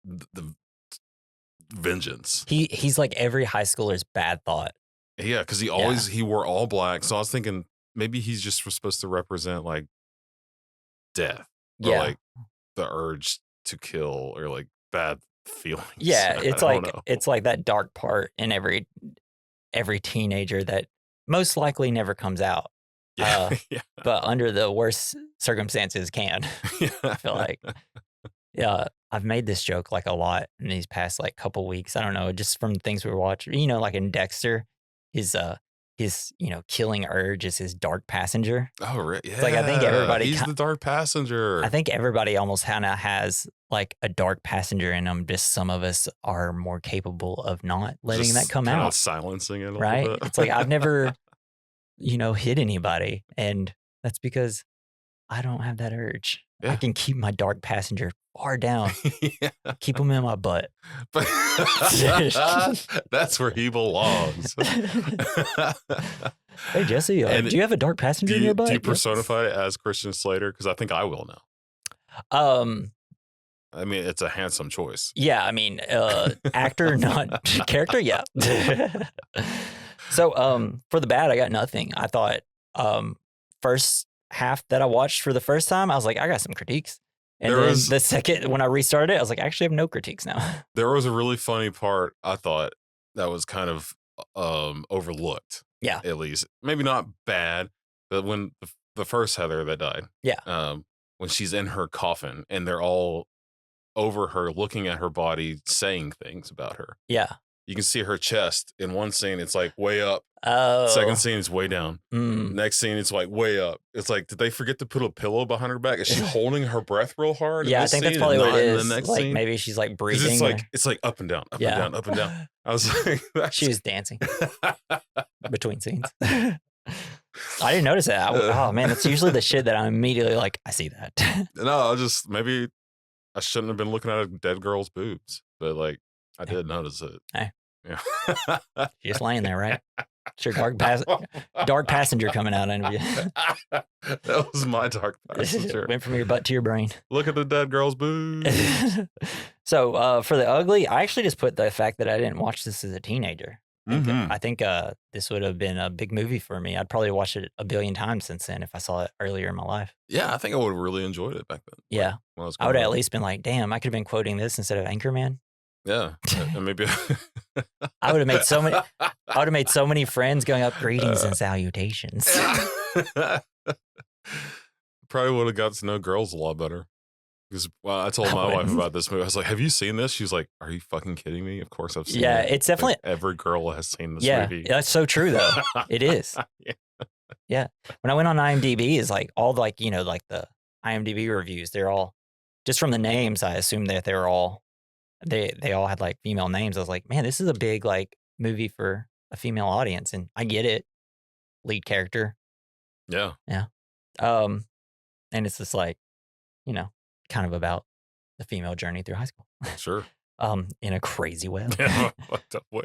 the vengeance. He's like every high schooler's bad thought. Yeah, because he wore all black. So I was thinking maybe he's just supposed to represent like death or like the urge to kill or like bad feelings. Yeah, it's like that dark part in every teenager that most likely never comes out. Yeah, but under the worst circumstances can. I feel like. Yeah, I've made this joke like a lot in these past like couple weeks. I don't know, just from things we were watching. Like in Dexter, his killing urge is his dark passenger. Oh, right. Yeah. It's like I think everybody he's the dark passenger. I think everybody almost kind of has like a dark passenger in them. Just some of us are more capable of not letting that come out. Silencing it a right? little bit. It's like I've never, hit anybody, and that's because I don't have that urge. Yeah. I can keep my dark passenger far down. Keep him in my butt. But that's where he belongs. Hey, Jesse, do you have a dark passenger in your butt? Do you personify it as Christian Slater? Because I think I will now. I mean, it's a handsome choice. Yeah, I mean, actor, not character. Yeah. So, for the bad, I got nothing. I thought first half that I watched for the first time, I was like, I got some critiques. And the second, when I restarted it, I was like, I actually have no critiques now. There was a really funny part, I thought, that was kind of overlooked. Yeah. At least. Maybe not bad, but when the first Heather that died. Yeah. When she's in her coffin and they're all over her, looking at her body, saying things about her. Yeah. You can see her chest in one scene. It's like way up. Oh. Second scene is way down. Next scene, it's like way up. It's like, did they forget to put a pillow behind her back? Is she holding her breath real hard? Yeah, I think that's probably what it is. The next like scene? Maybe she's like breathing. It's like up and down, up and down, up and down. I was like, she was dancing between scenes. I didn't notice that. Oh man, that's usually the shit that I'm immediately like, I see that. No, maybe I shouldn't have been looking at a dead girl's boobs, but like I did notice it. Hey. Yeah. She's just laying there, right? It's your dark passenger coming out of you. That was my dark passenger. Went from your butt to your brain. Look at the dead girl's boobs. So for the ugly, I actually just put the fact that I didn't watch this as a teenager. Mm-hmm. I think this would have been a big movie for me. I'd probably watched it a billion times since then if I saw it earlier in my life. Yeah, I think I would have really enjoyed it back then. Yeah. Like, I would have at least been like, damn, I could have been quoting this instead of Anchorman. Yeah, and maybe I would have made so many friends going up, greetings and salutations. Probably would have got to know girls a lot better. Because I told my wife about this movie. I was like, "Have you seen this?" She's like, "Are you fucking kidding me?" Of course I've seen it. Yeah, it's definitely like, every girl has seen this movie. Yeah, that's so true though. It is. Yeah. When I went on IMDb, it's like all like like the IMDb reviews. They're all just from the names. I assume that they were all. They all had like female names. I was like, man, this is a big like movie for a female audience, and I get it. Lead character. Yeah. Yeah. And it's just like, kind of about the female journey through high school. Sure. In a crazy way. Yeah, fucked up way.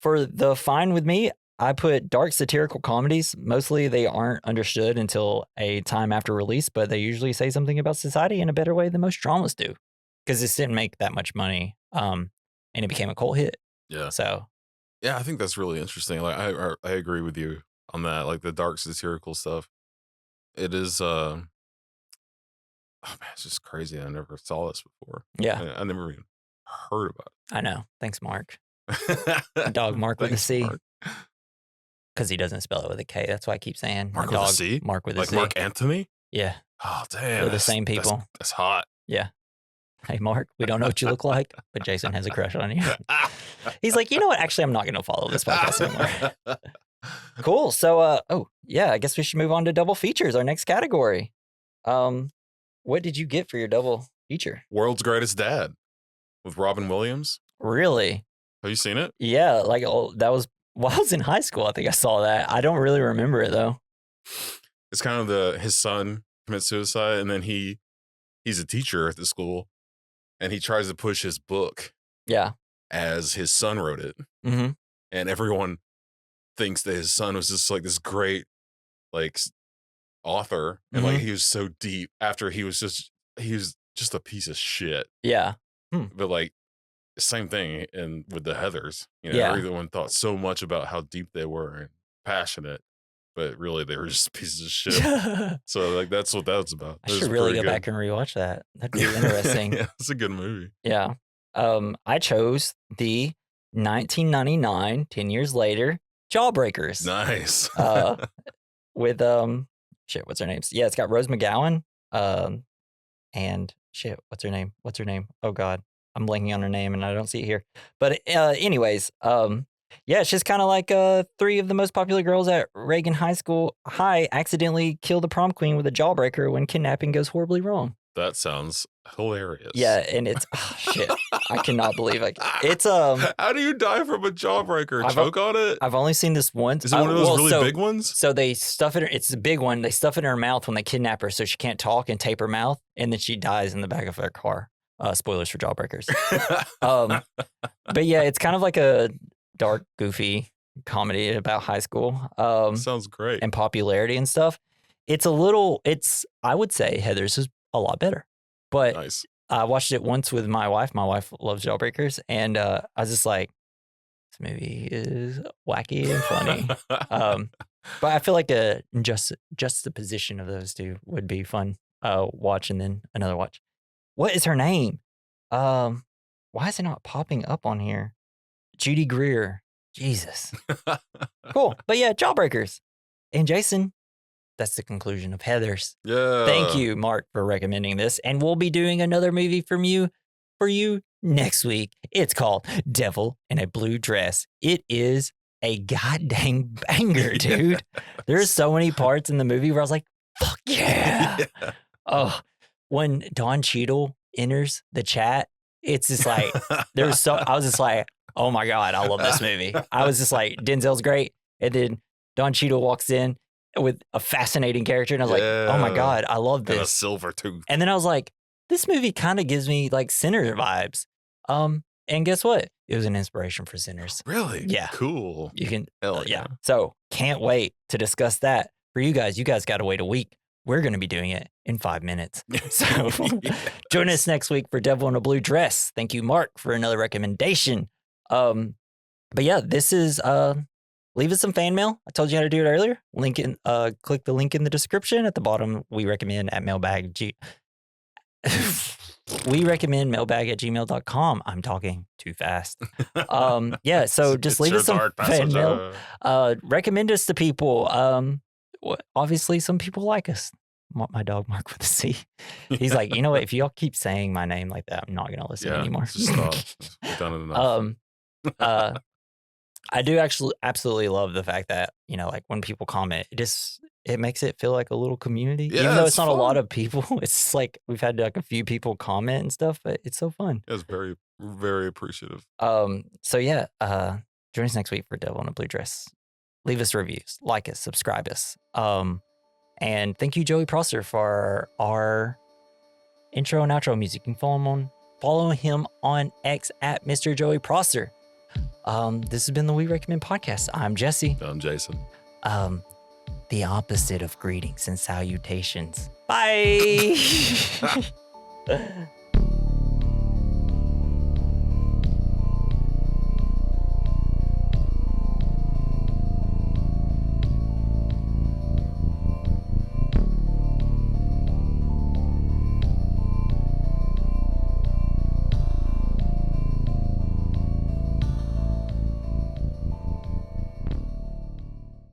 For the fine with me, I put dark satirical comedies. Mostly they aren't understood until a time after release, but they usually say something about society in a better way than most dramas do. Because this didn't make that much money, and it became a cult hit. Yeah. So Yeah, I think that's really interesting. Like I agree with you on that. Like the dark satirical stuff. It is oh man, it's just crazy. I never saw this before. yeah, I never even heard about I know. Thanks, Mark. it. Dog Mark with a Thanks, C. Mark. Because he doesn't spell it with a K. That's why I keep saying Mark my with a dog C? Mark with a Like C. Mark Anthony? Yeah, Oh damn. we're the same people. That's hot. Yeah. Hey, Mark, we don't know what you look like, but Jason has a crush on you. He's like, you know what? Actually, I'm not going to follow this podcast anymore. Cool. So, oh yeah, I guess we should move on to double features, our next category. What did you get for your double feature? World's Greatest Dad with Robin Williams. Really? Have you seen it? Yeah, like that was while I was in high school. I think I saw that. I don't really remember it though. It's kind of his son commits suicide, and then he's a teacher at the school, and he tries to push his book Yeah. as his son wrote it. Mm-hmm. And everyone thinks that his son was just like this great like author, and like he was so deep after he was just a piece of shit. Yeah. But like same thing and with the Heathers, Yeah. everyone thought so much about how deep they were and passionate, but really they were just pieces of shit. So like that's what that was about. I should really go back and rewatch that. That'd be interesting. Yeah, it's a good movie. Yeah. I chose the 1999, 10 years later, Jawbreakers. Nice. With shit, what's her name? Yeah, it's got Rose McGowan. And shit, what's her name? Oh God, I'm blanking on her name and I don't see it here. But anyways, yeah, it's just kind of like 3 of the most popular girls at Reagan High accidentally kill the prom queen with a jawbreaker when kidnapping goes horribly wrong. That sounds hilarious. Yeah, and it's shit. I cannot believe it. It's How do you die from a jawbreaker? Choke on it? I've only seen this once. Is it one of those really big ones? So they stuff it. It's a big one. They stuff it in her mouth when they kidnap her, so she can't talk and tape her mouth, and then she dies in the back of their car. Spoilers for Jawbreakers. But yeah, it's kind of like a dark, goofy comedy about high school. Sounds great. And popularity and stuff. I would say Heather's is a lot better. But Nice. I watched it once with my wife. My wife loves Jawbreakers. And I was just like, this movie is wacky and funny. But I feel like a juxtaposition of those two would be fun. Watch and then another watch. What is her name? Why is it not popping up on here? Judy Greer. Jesus. Cool. But yeah, Jawbreakers. And Jason, that's the conclusion of Heathers. Yeah. Thank you, Mark, for recommending this. And we'll be doing another movie for you next week. It's called Devil in a Blue Dress. It is a goddamn banger, dude. There's so many parts in the movie where I was like, fuck yeah. Oh, when Don Cheadle enters the chat, it's just like, I was just like, oh my God, I love this movie. I was just like, Denzel's great. And then Don Cheadle walks in with a fascinating character. And I was like, oh my God, I love this. And a silver tooth. And then I was like, this movie kind of gives me like Sinner vibes. And guess what? It was an inspiration for Sinners. Really? Yeah. Cool. You can, Hell yeah. So can't wait to discuss that for you guys. You guys got to wait a week. We're going to be doing it in 5 minutes. So join us next week for Devil in a Blue Dress. Thank you, Mark, for another recommendation. But yeah, this is, leave us some fan mail. I told you how to do it earlier. Click the link in the description at the bottom. We recommend at mailbag@gmail.com. I'm talking too fast. Yeah, so just leave us some fan mail. Recommend us to people. Obviously, some people like us. My dog Mark with a C. He's like, you know what? If y'all keep saying my name like that, I'm not gonna listen anymore. Just stop. We've done it enough. I do actually absolutely love the fact that, like when people comment, it makes it feel like a little community. Yeah, even though it's not fun. a lot of people. It's like we've had like a few people comment and stuff, but it's so fun. It's very, very appreciative. So yeah, join us next week for Devil in a Blue Dress. Leave us reviews, like us, subscribe us. And thank you, Joey Prosser, for our intro and outro music. You can follow him on X at Mr. Joey Prosser. This has been the We Recommend Podcast. I'm Jesse. I'm Jason. The opposite of greetings and salutations. Bye.